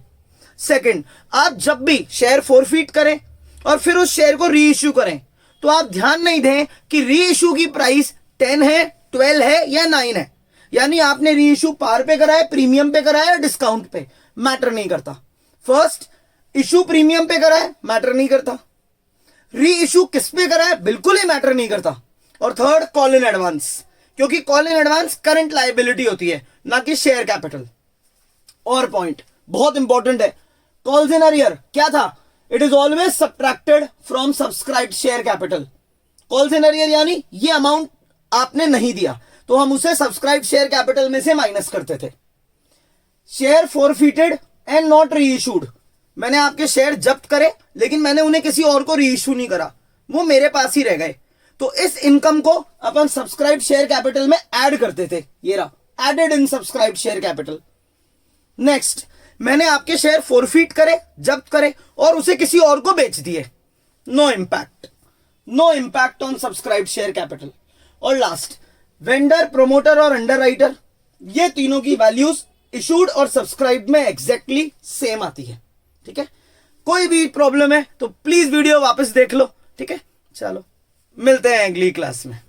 सेकंड, आप जब भी शेयर फोरफीट करें और फिर उस शेयर को री इश्यू करें, तो आप ध्यान नहीं दें कि री इश्यू की प्राइस 10 है, 12 है या 9 है। यानी आपने री इश्यू पार पे करा है, प्रीमियम पे करा है या डिस्काउंट पे, मैटर नहीं करता। फर्स्ट, इश्यू प्रीमियम पे करा है, मैटर नहीं करता। री इश्यू किस पे करा है, बिल्कुल ही मैटर नहीं करता। और थर्ड, कॉल इन एडवांस, क्योंकि call in advance current liability होती है, ना कि शेयर कैपिटल। और पॉइंट बहुत इंपॉर्टेंट है, कॉल्स इन अरियर क्या था, it is always subtracted from subscribed share capital. Calls in arrear यानी ये अमाउंट आपने नहीं दिया तो हम उसे सब्सक्राइब्ड शेयर कैपिटल में से माइनस करते थे। शेयर फोरफीटेड एंड नॉट री इशूड, मैंने आपके शेयर जब्त करे लेकिन मैंने उन्हें किसी और को री इशू नहीं करा, वो मेरे पास ही रह गए, तो इस इनकम को अपन सब्सक्राइब शेयर कैपिटल में ऐड करते थे। ये रहा added in subscribe share capital. Next, मैंने आपके शेयर फोरफीट करे, जब्त करे और उसे किसी और को बेच दिए, no impact, no impact on subscribe share capital. और लास्ट, वेंडर, प्रोमोटर और अंडरराइटर, ये तीनों की वैल्यूज इशूड और सब्सक्राइब में एग्जैक्टली सेम आती है। ठीक है, कोई भी प्रॉब्लम है तो प्लीज वीडियो वापस देख लो। ठीक है, चलो मिलते हैं अगली क्लास में।